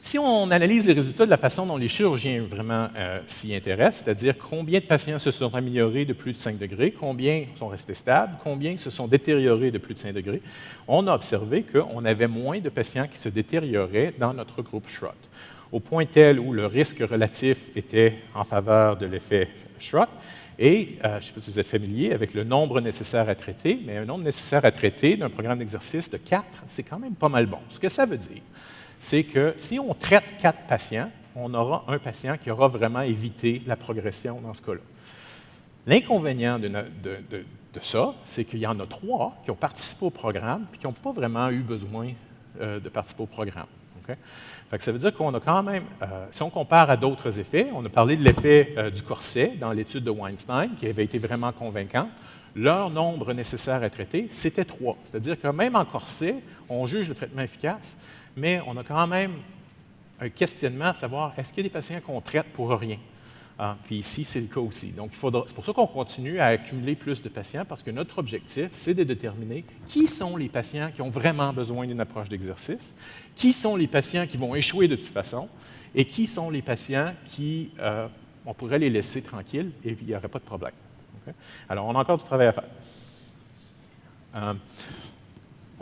Si on analyse les résultats de la façon dont les chirurgiens vraiment s'y intéressent, c'est-à-dire combien de patients se sont améliorés de plus de 5 degrés, combien sont restés stables, combien se sont détériorés de plus de 5 degrés, on a observé qu'on avait moins de patients qui se détérioraient dans notre groupe Schrott, au point tel où le risque relatif était en faveur de l'effet Schrott Et je ne sais pas si vous êtes familier avec le nombre nécessaire à traiter, mais un nombre nécessaire à traiter d'un programme d'exercice de 4, c'est quand même pas mal bon. Ce que ça veut dire, c'est que si on traite 4 patients, on aura un patient qui aura vraiment évité la progression dans ce cas-là. L'inconvénient de ça, c'est qu'il y en a 3 qui ont participé au programme et qui n'ont pas vraiment eu besoin de participer au programme. Okay? Fait que ça veut dire qu'on a quand même, si on compare à d'autres effets, on a parlé de l'effet du corset dans l'étude de Weinstein, qui avait été vraiment convaincant. Leur nombre nécessaire à traiter, c'était 3. C'est-à-dire que même en corset, on juge le traitement efficace, mais on a quand même un questionnement à savoir, est-ce qu'il y a des patients qu'on traite pour rien? Puis ici, c'est le cas aussi. Donc, c'est pour ça qu'on continue à accumuler plus de patients, parce que notre objectif, c'est de déterminer qui sont les patients qui ont vraiment besoin d'une approche d'exercice, qui sont les patients qui vont échouer de toute façon, et qui sont les patients qui, on pourrait les laisser tranquilles et il n'y aurait pas de problème. Okay? Alors, on a encore du travail à faire.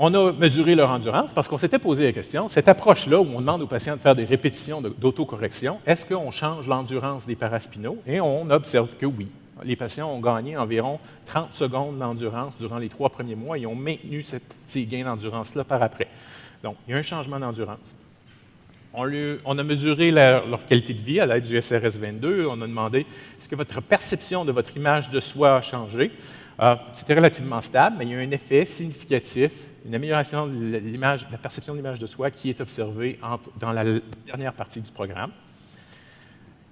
On a mesuré leur endurance parce qu'on s'était posé la question, cette approche-là où on demande aux patients de faire des répétitions d'autocorrection, est-ce qu'on change l'endurance des paraspinaux? Et on observe que oui. Les patients ont gagné environ 30 secondes d'endurance durant les 3 premiers mois et ont maintenu ces gains d'endurance-là par après. Donc, il y a un changement d'endurance. On a mesuré leur qualité de vie à l'aide du SRS-22. On a demandé, est-ce que votre perception de votre image de soi a changé? C'était relativement stable, mais il y a un effet significatif, une amélioration de la perception de l'image de soi qui est observée dans la dernière partie du programme.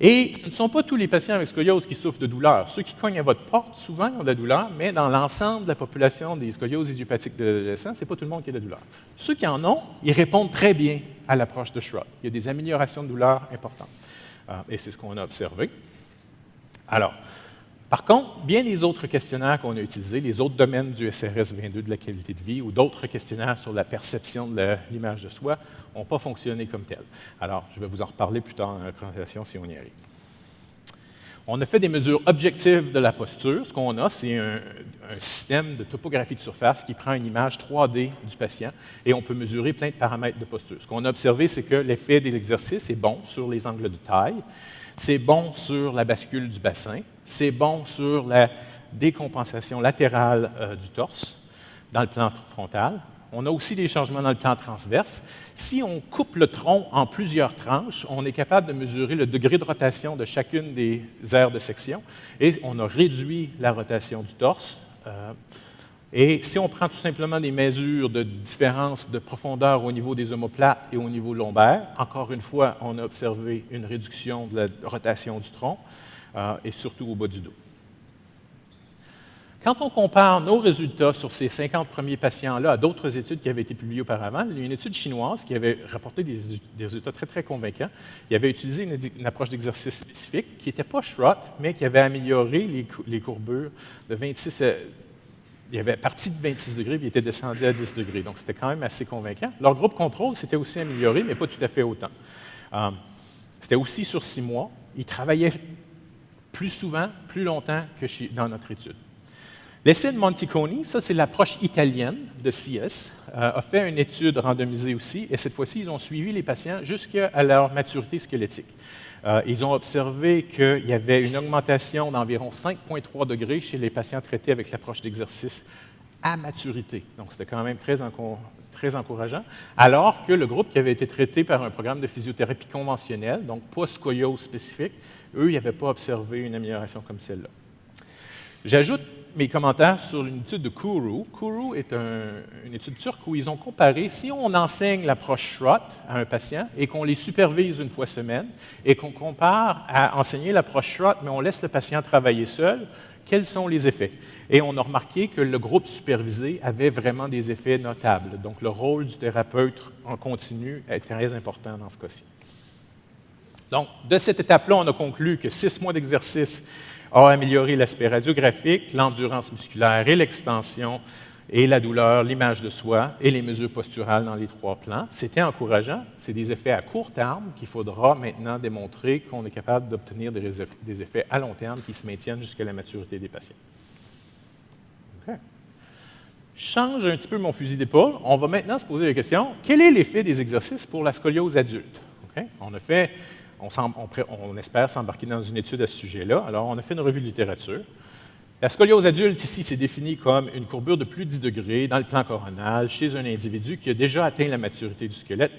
Et ce ne sont pas tous les patients avec scoliose qui souffrent de douleur. Ceux qui cognent à votre porte, souvent, ont de la douleur, mais dans l'ensemble de la population des scolioses idiopathiques de l'adolescent, ce n'est pas tout le monde qui a de la douleur. Ceux qui en ont, ils répondent très bien à l'approche de Schrott. Il y a des améliorations de douleur importantes. Et c'est ce qu'on a observé. Alors, par contre, bien les autres questionnaires qu'on a utilisés, les autres domaines du SRS-22 de la qualité de vie ou d'autres questionnaires sur la perception de l'image de soi n'ont pas fonctionné comme tels. Alors, je vais vous en reparler plus tard dans la présentation si on y arrive. On a fait des mesures objectives de la posture. Ce qu'on a, c'est un système de topographie de surface qui prend une image 3D du patient et on peut mesurer plein de paramètres de posture. Ce qu'on a observé, c'est que l'effet de l'exercice est bon sur les angles de taille, c'est bon sur la bascule du bassin, c'est bon sur la décompensation latérale du torse dans le plan frontal. On a aussi des changements dans le plan transverse. Si on coupe le tronc en plusieurs tranches, on est capable de mesurer le degré de rotation de chacune des aires de section et on a réduit la rotation du torse. Et si on prend tout simplement des mesures de différence de profondeur au niveau des omoplates et au niveau lombaire, encore une fois, on a observé une réduction de la rotation du tronc et surtout au bas du dos. Quand on compare nos résultats sur ces 50 premiers patients-là à d'autres études qui avaient été publiées auparavant, il y a une étude chinoise qui avait rapporté des résultats très, très convaincants. Il avait utilisé une approche d'exercice spécifique qui n'était pas Schrott, mais qui avait amélioré les courbures de 26 à... Il avait parti de 26 degrés et il était descendu à 10 degrés. Donc, c'était quand même assez convaincant. Leur groupe contrôle s'était aussi amélioré, mais pas tout à fait autant. C'était aussi sur 6 mois. Ils travaillaient plus souvent, plus longtemps que dans notre étude. L'essai de Monticoni, ça c'est l'approche italienne de CS, a fait une étude randomisée aussi, et cette fois-ci, ils ont suivi les patients jusqu'à leur maturité squelettique. Ils ont observé qu'il y avait une augmentation d'environ 5,3 degrés chez les patients traités avec l'approche d'exercice à maturité. Donc, c'était quand même très encourageant, alors que le groupe qui avait été traité par un programme de physiothérapie conventionnelle, donc pas scoliose spécifique, eux, ils n'avaient pas observé une amélioration comme celle-là. J'ajoute mes commentaires sur une étude de Kuru. Kuru est une étude turque où ils ont comparé, si on enseigne l'approche Schrott à un patient et qu'on les supervise une fois semaine et qu'on compare à enseigner l'approche Schrott, mais on laisse le patient travailler seul, quels sont les effets? Et on a remarqué que le groupe supervisé avait vraiment des effets notables. Donc, le rôle du thérapeute en continu est très important dans ce cas-ci. Donc, de cette étape-là, on a conclu que 6 mois d'exercice a amélioré l'aspect radiographique, l'endurance musculaire et l'extension et la douleur, l'image de soi et les mesures posturales dans les 3 plans. C'était encourageant. C'est des effets à court terme qu'il faudra maintenant démontrer qu'on est capable d'obtenir des effets à long terme qui se maintiennent jusqu'à la maturité des patients. Okay. Je change un petit peu mon fusil d'épaule. On va maintenant se poser la question, quel est l'effet des exercices pour la scoliose adulte? Okay. On a fait on espère s'embarquer dans une étude à ce sujet-là. Alors, on a fait une revue de littérature. La scoliose adulte, ici, c'est défini comme une courbure de plus de 10 degrés dans le plan coronal chez un individu qui a déjà atteint la maturité du squelette.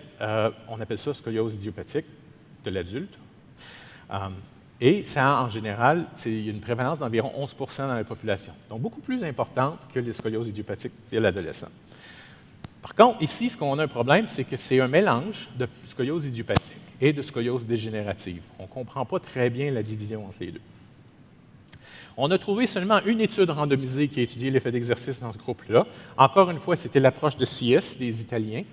On appelle ça scoliose idiopathique de l'adulte. Et ça, en général, il y a une prévalence d'environ 11 dans la population, donc beaucoup plus importante que les scolioses idiopathiques de l'adolescent. Par contre, ici, ce qu'on a un problème, c'est que c'est un mélange de scoliose idiopathique et de scoliose dégénérative. On ne comprend pas très bien la division entre les deux. On a trouvé seulement une étude randomisée qui a étudié l'effet d'exercice dans ce groupe-là. Encore une fois, c'était l'approche de CS des Italiens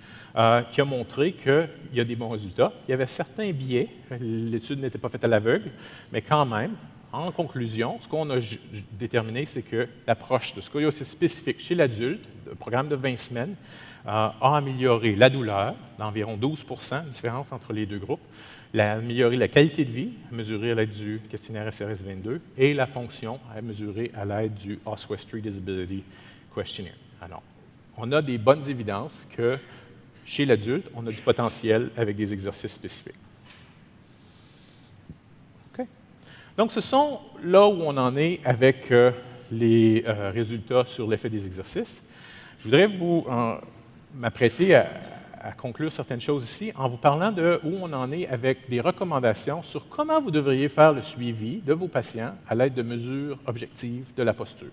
qui a montré qu'il y a des bons résultats. Il y avait certains biais. L'étude n'était pas faite à l'aveugle, mais quand même, en conclusion, ce qu'on a déterminé, c'est que l'approche de scoliosis spécifique chez l'adulte, le programme de 20 semaines, a amélioré la douleur d'environ 12 différence entre les deux groupes, amélioré la qualité de vie, mesurée à l'aide du questionnaire SRS-22, et la fonction, mesurée à l'aide du Oswestry Disability Questionnaire. Alors, on a des bonnes évidences que chez l'adulte, on a du potentiel avec des exercices spécifiques. OK. Donc, ce sont là où on en est avec les résultats sur l'effet des exercices. Je voudrais m'apprêter à conclure certaines choses ici en vous parlant de où on en est avec des recommandations sur comment vous devriez faire le suivi de vos patients à l'aide de mesures objectives de la posture.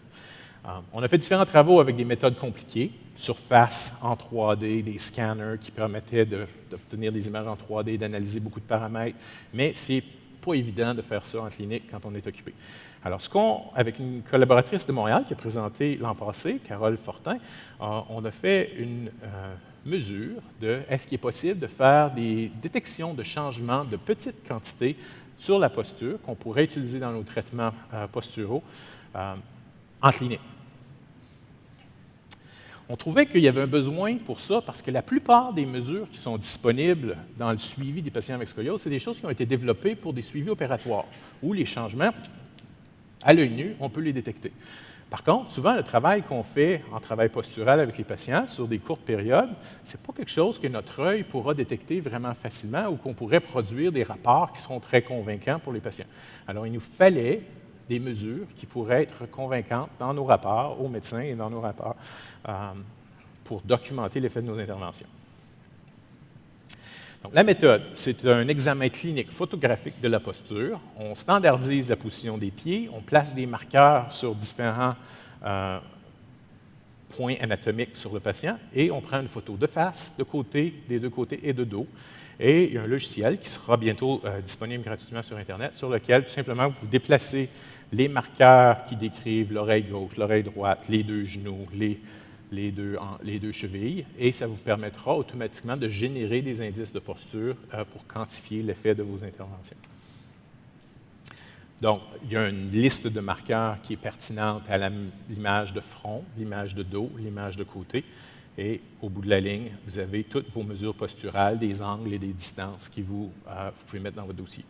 On a fait différents travaux avec des méthodes compliquées, surface en 3D, des scanners qui permettaient d'obtenir des images en 3D, d'analyser beaucoup de paramètres, mais c'est pas évident de faire ça en clinique quand on est occupé. Alors, avec une collaboratrice de Montréal qui a présenté l'an passé, Carole Fortin, on a fait une mesure de est-ce qu'il est possible de faire des détections de changements de petites quantités sur la posture qu'on pourrait utiliser dans nos traitements posturaux en clinique. On trouvait qu'il y avait un besoin pour ça parce que la plupart des mesures qui sont disponibles dans le suivi des patients avec scoliose, c'est des choses qui ont été développées pour des suivis opératoires où les changements, à l'œil nu, on peut les détecter. Par contre, souvent, le travail qu'on fait en travail postural avec les patients sur des courtes périodes, ce n'est pas quelque chose que notre œil pourra détecter vraiment facilement ou qu'on pourrait produire des rapports qui seront très convaincants pour les patients. Alors, il nous fallait des mesures qui pourraient être convaincantes dans nos rapports aux médecins et dans nos rapports pour documenter l'effet de nos interventions. Donc, la méthode, c'est un examen clinique photographique de la posture. On standardise la position des pieds, on place des marqueurs sur différents points anatomiques sur le patient et on prend une photo de face, de côté, des deux côtés et de dos. Et il y a un logiciel qui sera bientôt disponible gratuitement sur Internet sur lequel, tout simplement, vous déplacez les marqueurs qui décrivent l'oreille gauche, l'oreille droite, les deux genoux, les deux chevilles, et ça vous permettra automatiquement de générer des indices de posture pour quantifier l'effet de vos interventions. Donc, il y a une liste de marqueurs qui est pertinente à l'image de front, l'image de dos, l'image de côté, et au bout de la ligne, vous avez toutes vos mesures posturales, des angles et des distances que vous pouvez mettre dans votre dossier.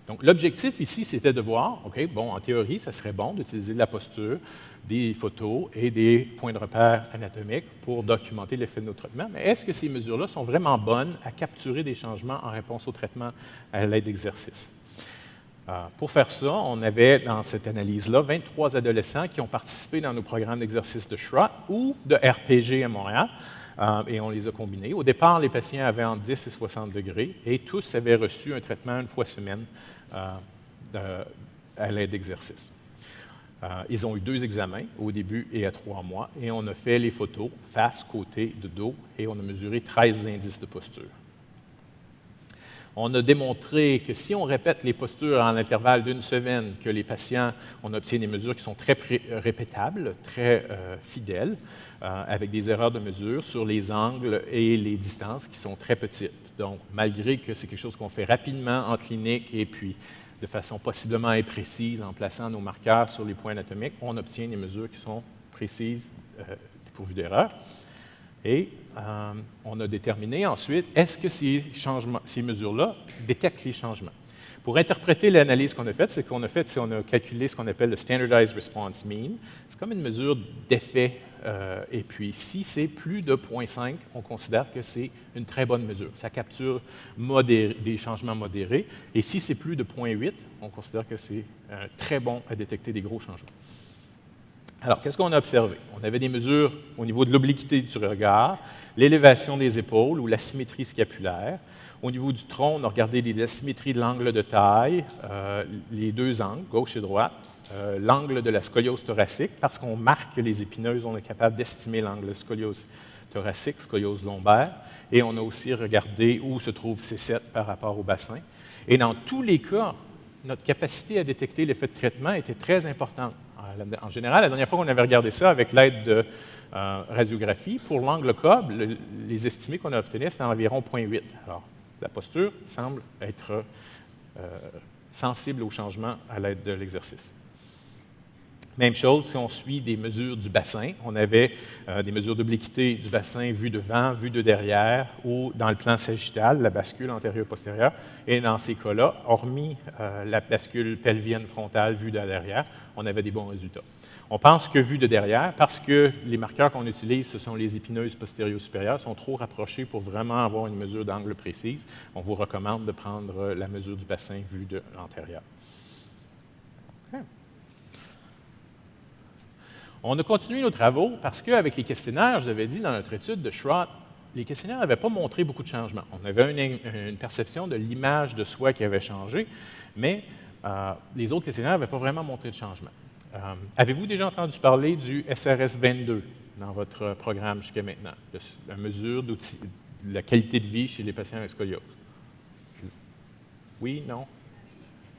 Donc, l'objectif ici, c'était de voir, OK, bon, en théorie, ça serait bon d'utiliser de la posture, des photos et des points de repère anatomiques pour documenter l'effet de nos traitements. Mais est-ce que ces mesures-là sont vraiment bonnes à capturer des changements en réponse au traitement à l'aide d'exercices? Pour faire ça, on avait dans cette analyse-là 23 adolescents qui ont participé dans nos programmes d'exercice de SHROT ou de RPG à Montréal, et on les a combinés. Au départ, les patients avaient entre 10 et 60 degrés et tous avaient reçu un traitement une fois semaine à l'aide d'exercices. Ils ont eu 2 examens, au début et à 3 mois, et on a fait les photos face, côté, de dos, et on a mesuré 13 indices de posture. On a démontré que si on répète les postures en intervalle d'une semaine, que les patients, on obtient des mesures qui sont très répétables, très fidèles, avec des erreurs de mesure sur les angles et les distances qui sont très petites. Donc, malgré que c'est quelque chose qu'on fait rapidement en clinique et puis de façon possiblement imprécise en plaçant nos marqueurs sur les points anatomiques, on obtient des mesures qui sont précises, dépourvues d'erreurs. Et on a déterminé ensuite, est-ce que ces mesures-là détectent les changements? Pour interpréter l'analyse qu'on a faite, c'est qu'on a calculé ce qu'on appelle le Standardized Response Mean. C'est comme une mesure d'effet. Et puis, si c'est plus de 0,5, on considère que c'est une très bonne mesure. Ça capture des changements modérés. Et si c'est plus de 0,8, on considère que c'est très bon à détecter des gros changements. Alors, qu'est-ce qu'on a observé? On avait des mesures au niveau de l'obliquité du regard, l'élévation des épaules ou la symétrie scapulaire. Au niveau du tronc, on a regardé la symétrie de l'angle de taille, les deux angles, gauche et droite, l'angle de la scoliose thoracique, parce qu'on marque les épineuses, on est capable d'estimer l'angle de scoliose thoracique, scoliose lombaire, et on a aussi regardé où se trouve C7 par rapport au bassin. Et dans tous les cas, notre capacité à détecter l'effet de traitement était très importante. En général, la dernière fois qu'on avait regardé ça avec l'aide de radiographie, pour l'angle cob, les estimés qu'on a obtenus, c'était environ 0,8. Alors, la posture semble être sensible au changement à l'aide de l'exercice. Même chose, si on suit des mesures du bassin, on avait des mesures d'obliquité du bassin vue devant, vue de derrière, ou dans le plan sagittal, la bascule antérieure-postérieure. Et dans ces cas-là, hormis la bascule pelvienne frontale vue de derrière, on avait des bons résultats. On pense que vue de derrière, parce que les marqueurs qu'on utilise, ce sont les épineuses postérieures-supérieures, sont trop rapprochés pour vraiment avoir une mesure d'angle précise. On vous recommande de prendre la mesure du bassin vue de l'antérieur. Okay. On a continué nos travaux parce qu'avec les questionnaires, je vous avais dit dans notre étude de Schrott, les questionnaires n'avaient pas montré beaucoup de changements. On avait une perception de l'image de soi qui avait changé, mais les autres questionnaires n'avaient pas vraiment montré de changement. Avez-vous déjà entendu parler du SRS 22 dans votre programme jusqu'à maintenant, la mesure de la qualité de vie chez les patients avec scoliose? Oui, non?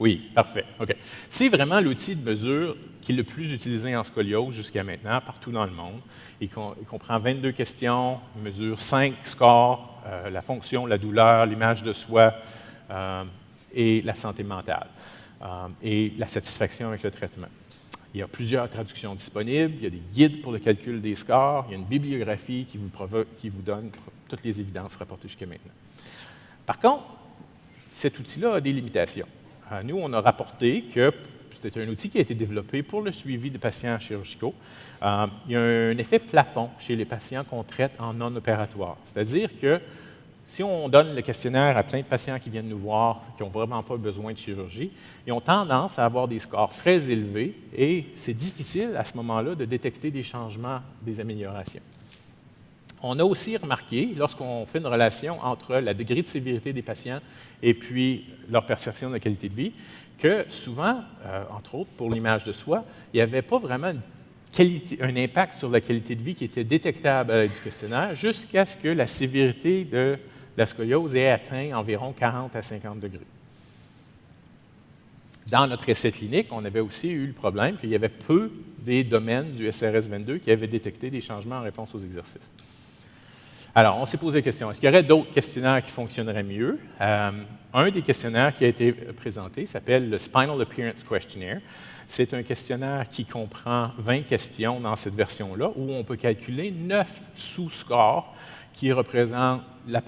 Oui, parfait. OK. C'est vraiment l'outil de mesure qui est le plus utilisé en scoliose jusqu'à maintenant, partout dans le monde. Il comprend 22 questions, il mesure 5 scores, la fonction, la douleur, l'image de soi et la santé mentale et la satisfaction avec le traitement. Il y a plusieurs traductions disponibles, il y a des guides pour le calcul des scores, il y a une bibliographie qui vous donne toutes les évidences rapportées jusqu'à maintenant. Par contre, cet outil-là a des limitations. Nous, on a rapporté que c'était un outil qui a été développé pour le suivi des patients chirurgicaux. Il y a un effet plafond chez les patients qu'on traite en non-opératoire. C'est-à-dire que si on donne le questionnaire à plein de patients qui viennent nous voir, qui n'ont vraiment pas besoin de chirurgie, ils ont tendance à avoir des scores très élevés et c'est difficile à ce moment-là de détecter des changements, des améliorations. On a aussi remarqué, lorsqu'on fait une relation entre le degré de sévérité des patients et puis leur perception de la qualité de vie, que souvent, entre autres pour l'image de soi, il n'y avait pas vraiment un impact sur la qualité de vie qui était détectable à l'aide du questionnaire jusqu'à ce que la sévérité de la scoliose ait atteint environ 40 à 50 degrés. Dans notre essai clinique, on avait aussi eu le problème qu'il y avait peu des domaines du SRS 22 qui avaient détecté des changements en réponse aux exercices. Alors, on s'est posé la question, est-ce qu'il y aurait d'autres questionnaires qui fonctionneraient mieux? Un des questionnaires qui a été présenté s'appelle le Spinal Appearance Questionnaire. C'est un questionnaire qui comprend 20 questions dans cette version-là, où on peut calculer 9 sous-scores qui représentent la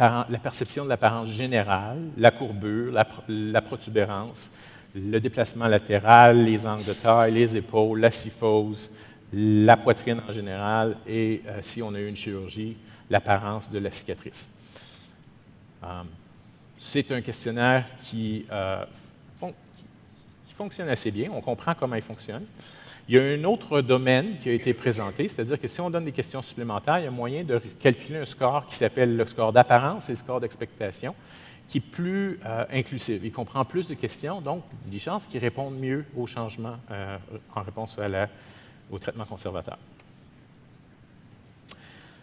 perception de l'apparence générale, la courbure, la protubérance, le déplacement latéral, les angles de taille, les épaules, la syphose, la poitrine en général et, si on a eu une chirurgie, l'apparence de la cicatrice. C'est un questionnaire qui fonctionne assez bien, on comprend comment il fonctionne. Il y a un autre domaine qui a été présenté, c'est-à-dire que si on donne des questions supplémentaires, il y a moyen de calculer un score qui s'appelle le score d'apparence et le score d'expectation, qui est plus inclusif. Il comprend plus de questions, donc des chances qu'il réponde mieux aux changements en réponse au traitement conservateur.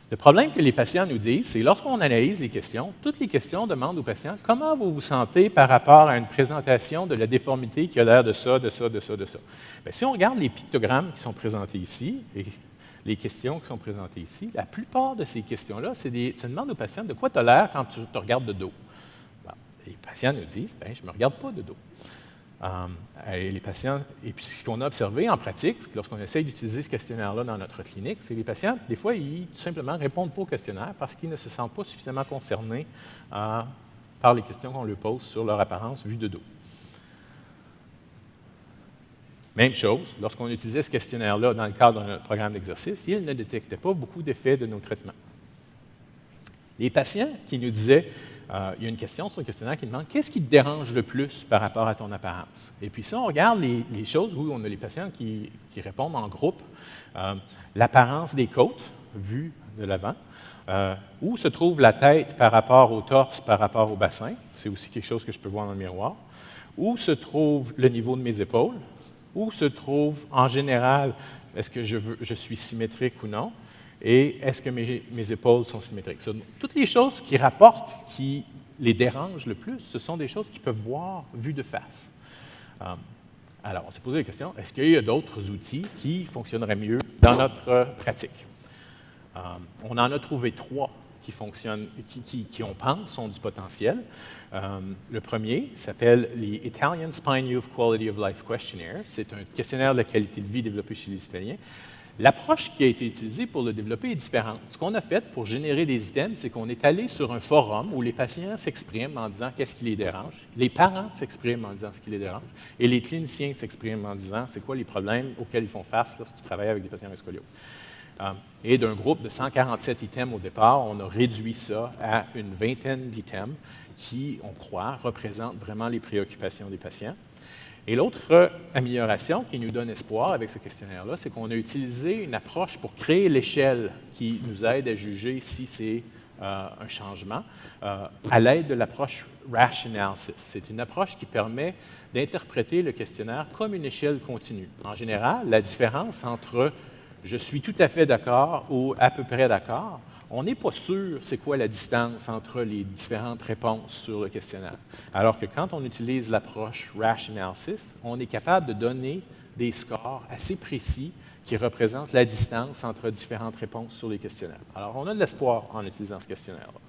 Le problème que les patients nous disent, c'est lorsqu'on analyse les questions, toutes les questions demandent aux patients comment vous vous sentez par rapport à une présentation de la déformité qui a l'air de ça, de ça, de ça, de ça. Bien, si on regarde les pictogrammes qui sont présentés ici et les questions qui sont présentées ici, la plupart de ces questions-là, ça demande aux patients de quoi tu as l'air quand tu te regardes de dos. Bon, les patients nous disent, bien, je ne me regarde pas de dos. Et puis ce qu'on a observé en pratique, lorsqu'on essaye d'utiliser ce questionnaire-là dans notre clinique, c'est que les patients, des fois, ils tout simplement ne répondent pas au questionnaire parce qu'ils ne se sentent pas suffisamment concernés par les questions qu'on leur pose sur leur apparence vue de dos. Même chose, lorsqu'on utilisait ce questionnaire-là dans le cadre d'un programme d'exercice, il ne détectait pas beaucoup d'effets de nos traitements. Les patients qui nous disaient, il y a une question sur le questionnaire qui demande « Qu'est-ce qui te dérange le plus par rapport à ton apparence? » Et puis si on regarde les choses où on a les patients qui répondent en groupe, l'apparence des côtes, vue de l'avant, où se trouve la tête par rapport au torse, par rapport au bassin, c'est aussi quelque chose que je peux voir dans le miroir, où se trouve le niveau de mes épaules, où se trouve en général, est-ce que je suis symétrique ou non, et est-ce que mes épaules sont symétriques. Toutes les choses qui rapportent, qui les dérangent le plus, ce sont des choses qu'ils peuvent voir vues de face. Alors, on s'est posé la question, est-ce qu'il y a d'autres outils qui fonctionneraient mieux dans notre pratique? On en a trouvé 3 qui fonctionnent, qui on pense ont du potentiel. Le premier s'appelle les Italian Spine Youth Quality of Life Questionnaire. C'est un questionnaire de la qualité de vie développé chez les Italiens. L'approche qui a été utilisée pour le développer est différente. Ce qu'on a fait pour générer des items, c'est qu'on est allé sur un forum où les patients s'expriment en disant qu'est-ce qui les dérange, les parents s'expriment en disant ce qui les dérange, et les cliniciens s'expriment en disant c'est quoi les problèmes auxquels ils font face lorsqu'ils travaillent avec des patients avec scoliose. Et d'un groupe de 147 items au départ, on a réduit ça à une vingtaine d'items qui, on croit, représentent vraiment les préoccupations des patients. Et l'autre amélioration qui nous donne espoir avec ce questionnaire-là, c'est qu'on a utilisé une approche pour créer l'échelle qui nous aide à juger si c'est un changement à l'aide de l'approche Rash Analysis. C'est une approche qui permet d'interpréter le questionnaire comme une échelle continue. En général, la différence entre « je suis tout à fait d'accord » ou « à peu près d'accord », on n'est pas sûr c'est quoi la distance entre les différentes réponses sur le questionnaire. Alors que quand on utilise l'approche Rash Analysis, on est capable de donner des scores assez précis qui représentent la distance entre différentes réponses sur les questionnaires. Alors, on a de l'espoir en utilisant ce questionnaire-là.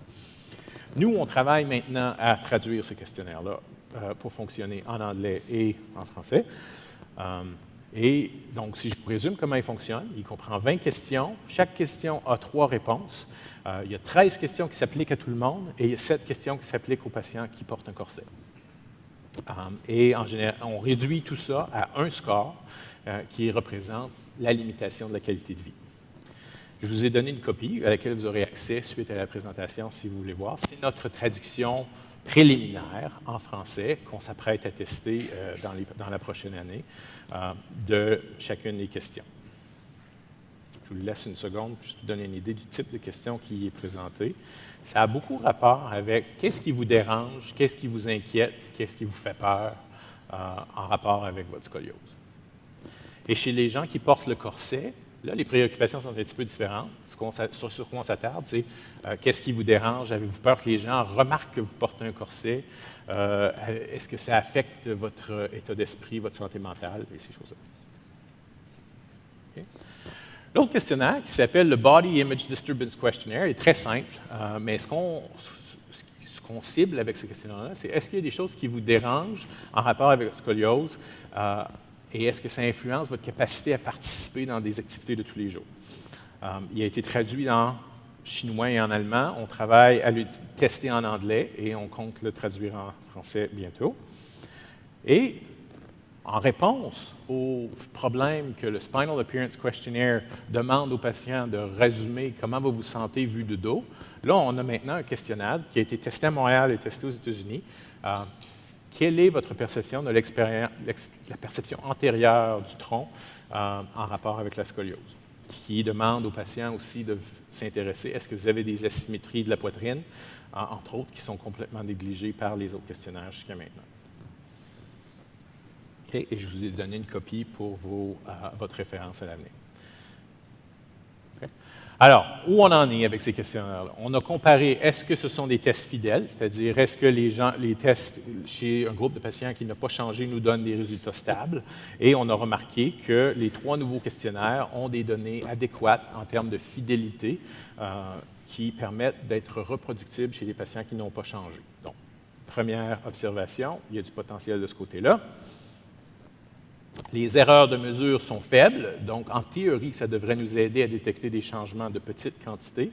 Nous, on travaille maintenant à traduire ce questionnaire-là pour fonctionner en anglais et en français. Et donc, si je vous résume comment il fonctionne, il comprend 20 questions. Chaque question a 3 réponses. Il y a 13 questions qui s'appliquent à tout le monde et il y a 7 questions qui s'appliquent aux patients qui portent un corset. Et en général, on réduit tout ça à un score qui représente la limitation de la qualité de vie. Je vous ai donné une copie à laquelle vous aurez accès suite à la présentation si vous voulez voir. C'est notre traduction préliminaire en français qu'on s'apprête à tester dans la prochaine année de chacune des questions. Je vous laisse une seconde pour juste vous donner une idée du type de question qui est présenté. Ça a beaucoup rapport avec qu'est-ce qui vous dérange, qu'est-ce qui vous inquiète, qu'est-ce qui vous fait peur en rapport avec votre scoliose. Et chez les gens qui portent le corset, là, les préoccupations sont un petit peu différentes. Sur quoi on s'attarde, c'est qu'est-ce qui vous dérange? Avez-vous peur que les gens remarquent que vous portez un corset? Est-ce que ça affecte votre état d'esprit, votre santé mentale et ces choses-là? Okay. L'autre questionnaire, qui s'appelle le Body Image Disturbance Questionnaire, est très simple, mais ce qu'on cible avec ce questionnaire-là, c'est est-ce qu'il y a des choses qui vous dérangent en rapport avec votre scoliose? Et est-ce que ça influence votre capacité à participer dans des activités de tous les jours? Il a été traduit en chinois et en allemand. On travaille à le tester en anglais et on compte le traduire en français bientôt. Et en réponse aux problèmes que le Spinal Appearance Questionnaire demande aux patients de résumer comment vous vous sentez vu de dos, là, on a maintenant un questionnaire qui a été testé à Montréal et testé aux États-Unis. Quelle est votre perception de la perception antérieure du tronc en rapport avec la scoliose? Qui demande aux patients aussi de s'intéresser, est-ce que vous avez des asymétries de la poitrine, entre autres, qui sont complètement négligées par les autres questionnaires jusqu'à maintenant. Okay. Et je vous ai donné une copie pour votre référence à l'avenir. Okay. Alors, où on en est avec ces questionnaires-là? On a comparé, est-ce que ce sont des tests fidèles, c'est-à-dire est-ce que les tests chez un groupe de patients qui n'a pas changé nous donnent des résultats stables? Et on a remarqué que les 3 nouveaux questionnaires ont des données adéquates en termes de fidélité qui permettent d'être reproductibles chez les patients qui n'ont pas changé. Donc, première observation, il y a du potentiel de ce côté-là. Les erreurs de mesure sont faibles, donc en théorie, ça devrait nous aider à détecter des changements de petite quantité.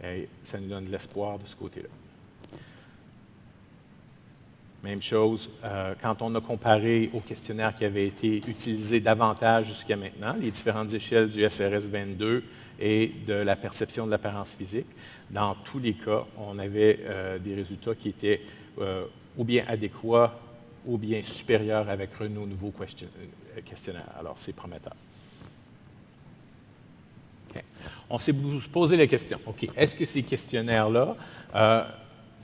Et ça nous donne de l'espoir de ce côté-là. Même chose quand on a comparé aux questionnaires qui avaient été utilisés davantage jusqu'à maintenant, les différentes échelles du SRS 22 et de la perception de l'apparence physique. Dans tous les cas, on avait des résultats qui étaient ou bien adéquats ou bien supérieurs avec nos nouveaux questionnaires. Alors, c'est prometteur. Okay. On s'est posé la question, OK, est-ce que ces questionnaires-là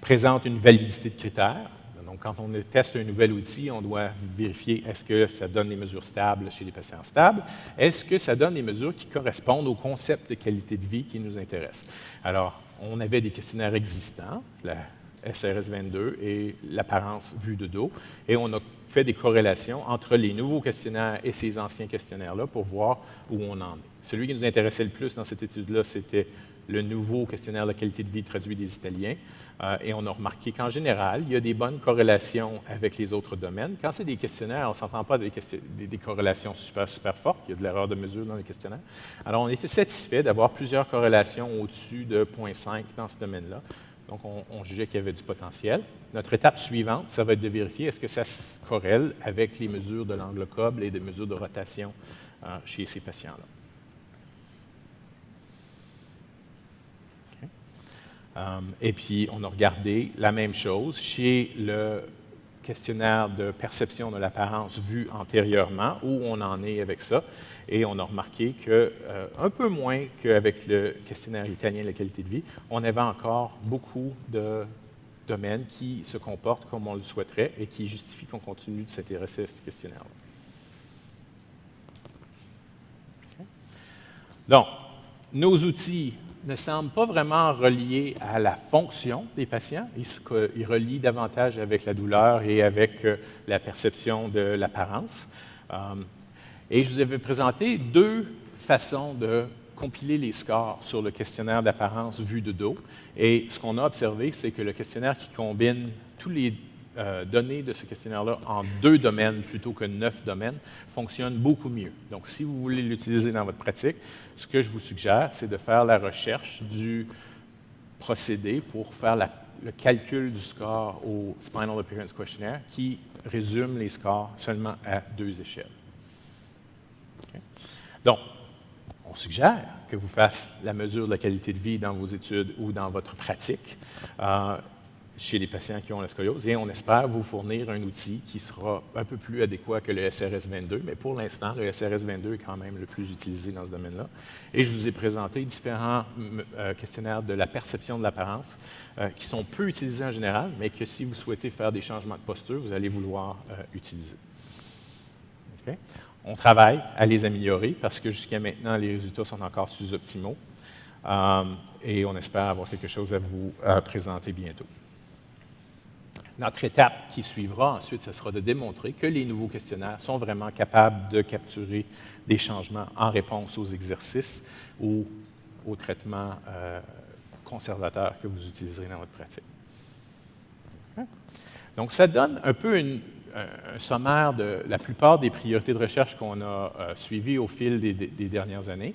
présentent une validité de critères? Donc, quand on teste un nouvel outil, on doit vérifier est-ce que ça donne des mesures stables chez les patients stables? Est-ce que ça donne des mesures qui correspondent au concept de qualité de vie qui nous intéresse? Alors, on avait des questionnaires existants, la SRS 22 et l'apparence vue de dos, et on a fait des corrélations entre les nouveaux questionnaires et ces anciens questionnaires-là pour voir où on en est. Celui qui nous intéressait le plus dans cette étude-là, c'était le nouveau questionnaire de la qualité de vie traduit des Italiens. Et on a remarqué qu'en général, il y a des bonnes corrélations avec les autres domaines. Quand c'est des questionnaires, on ne s'entend pas des corrélations super, super fortes. Il y a de l'erreur de mesure dans les questionnaires. Alors, on était satisfait d'avoir plusieurs corrélations au-dessus de 0,5 dans ce domaine-là. Donc, on jugeait qu'il y avait du potentiel. Notre étape suivante, ça va être de vérifier est-ce que ça se corrèle avec les mesures de l'angle Coble et des mesures de rotation chez ces patients-là. Et puis, on a regardé la même chose chez le questionnaire de perception de l'apparence vu antérieurement, où on en est avec ça. Et on a remarqué qu'un peu moins qu'avec le questionnaire italien de la qualité de vie, on avait encore beaucoup de domaines qui se comportent comme on le souhaiterait et qui justifient qu'on continue de s'intéresser à ce questionnaire-là. Okay. Donc, nos outils ne semble pas vraiment relié à la fonction des patients. Il relie davantage avec la douleur et avec la perception de l'apparence. Et je vous avais présenté deux façons de compiler les scores sur le questionnaire d'apparence vue de dos. Et ce qu'on a observé, c'est que le questionnaire qui combine tous les données de ce questionnaire-là en 2 domaines plutôt que 9 domaines fonctionne beaucoup mieux. Donc, si vous voulez l'utiliser dans votre pratique, ce que je vous suggère, c'est de faire la recherche du procédé pour faire le calcul du score au Spinal Appearance Questionnaire qui résume les scores seulement à 2 échelles. Okay. Donc, on suggère que vous fassiez la mesure de la qualité de vie dans vos études ou dans votre pratique chez les patients qui ont la scoliose, et on espère vous fournir un outil qui sera un peu plus adéquat que le SRS 22, mais pour l'instant, le SRS 22 est quand même le plus utilisé dans ce domaine-là. Et je vous ai présenté différents questionnaires de la perception de l'apparence qui sont peu utilisés en général, mais que si vous souhaitez faire des changements de posture, vous allez vouloir utiliser. Okay. On travaille à les améliorer parce que jusqu'à maintenant, les résultats sont encore sous-optimaux et on espère avoir quelque chose à vous présenter bientôt. Notre étape qui suivra ensuite, ce sera de démontrer que les nouveaux questionnaires sont vraiment capables de capturer des changements en réponse aux exercices ou aux traitements conservateurs que vous utiliserez dans votre pratique. Okay. Donc, ça donne un peu un sommaire de la plupart des priorités de recherche qu'on a suivies au fil des dernières années.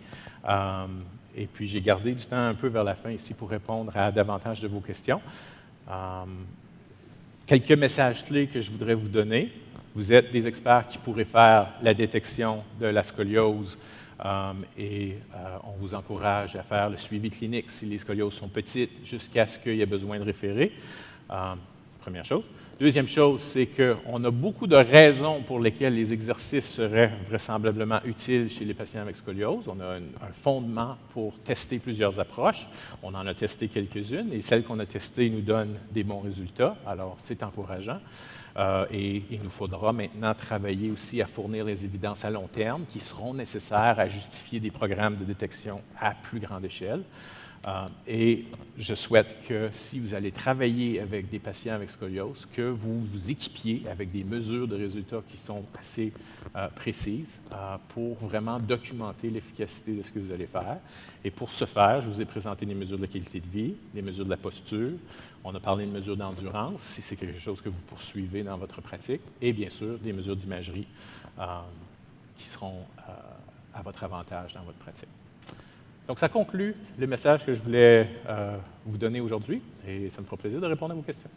Et puis, j'ai gardé du temps un peu vers la fin ici pour répondre à davantage de vos questions. Quelques messages clés que je voudrais vous donner. Vous êtes des experts qui pourraient faire la détection de la scoliose et on vous encourage à faire le suivi clinique si les scolioses sont petites jusqu'à ce qu'il y ait besoin de référer. Première chose. Deuxième chose, c'est qu'on a beaucoup de raisons pour lesquelles les exercices seraient vraisemblablement utiles chez les patients avec scoliose. On a un fondement pour tester plusieurs approches. On en a testé quelques-unes et celles qu'on a testées nous donnent des bons résultats. Alors, c'est encourageant. Et il nous faudra maintenant travailler aussi à fournir les évidences à long terme qui seront nécessaires à justifier des programmes de détection à plus grande échelle. Et je souhaite que si vous allez travailler avec des patients avec scoliose, que vous vous équipiez avec des mesures de résultats qui sont assez précises pour vraiment documenter l'efficacité de ce que vous allez faire. Et pour ce faire, je vous ai présenté des mesures de la qualité de vie, des mesures de la posture, on a parlé de mesures d'endurance, si c'est quelque chose que vous poursuivez dans votre pratique, et bien sûr, des mesures d'imagerie qui seront à votre avantage dans votre pratique. Donc, ça conclut le message que je voulais vous donner aujourd'hui et ça me fera plaisir de répondre à vos questions.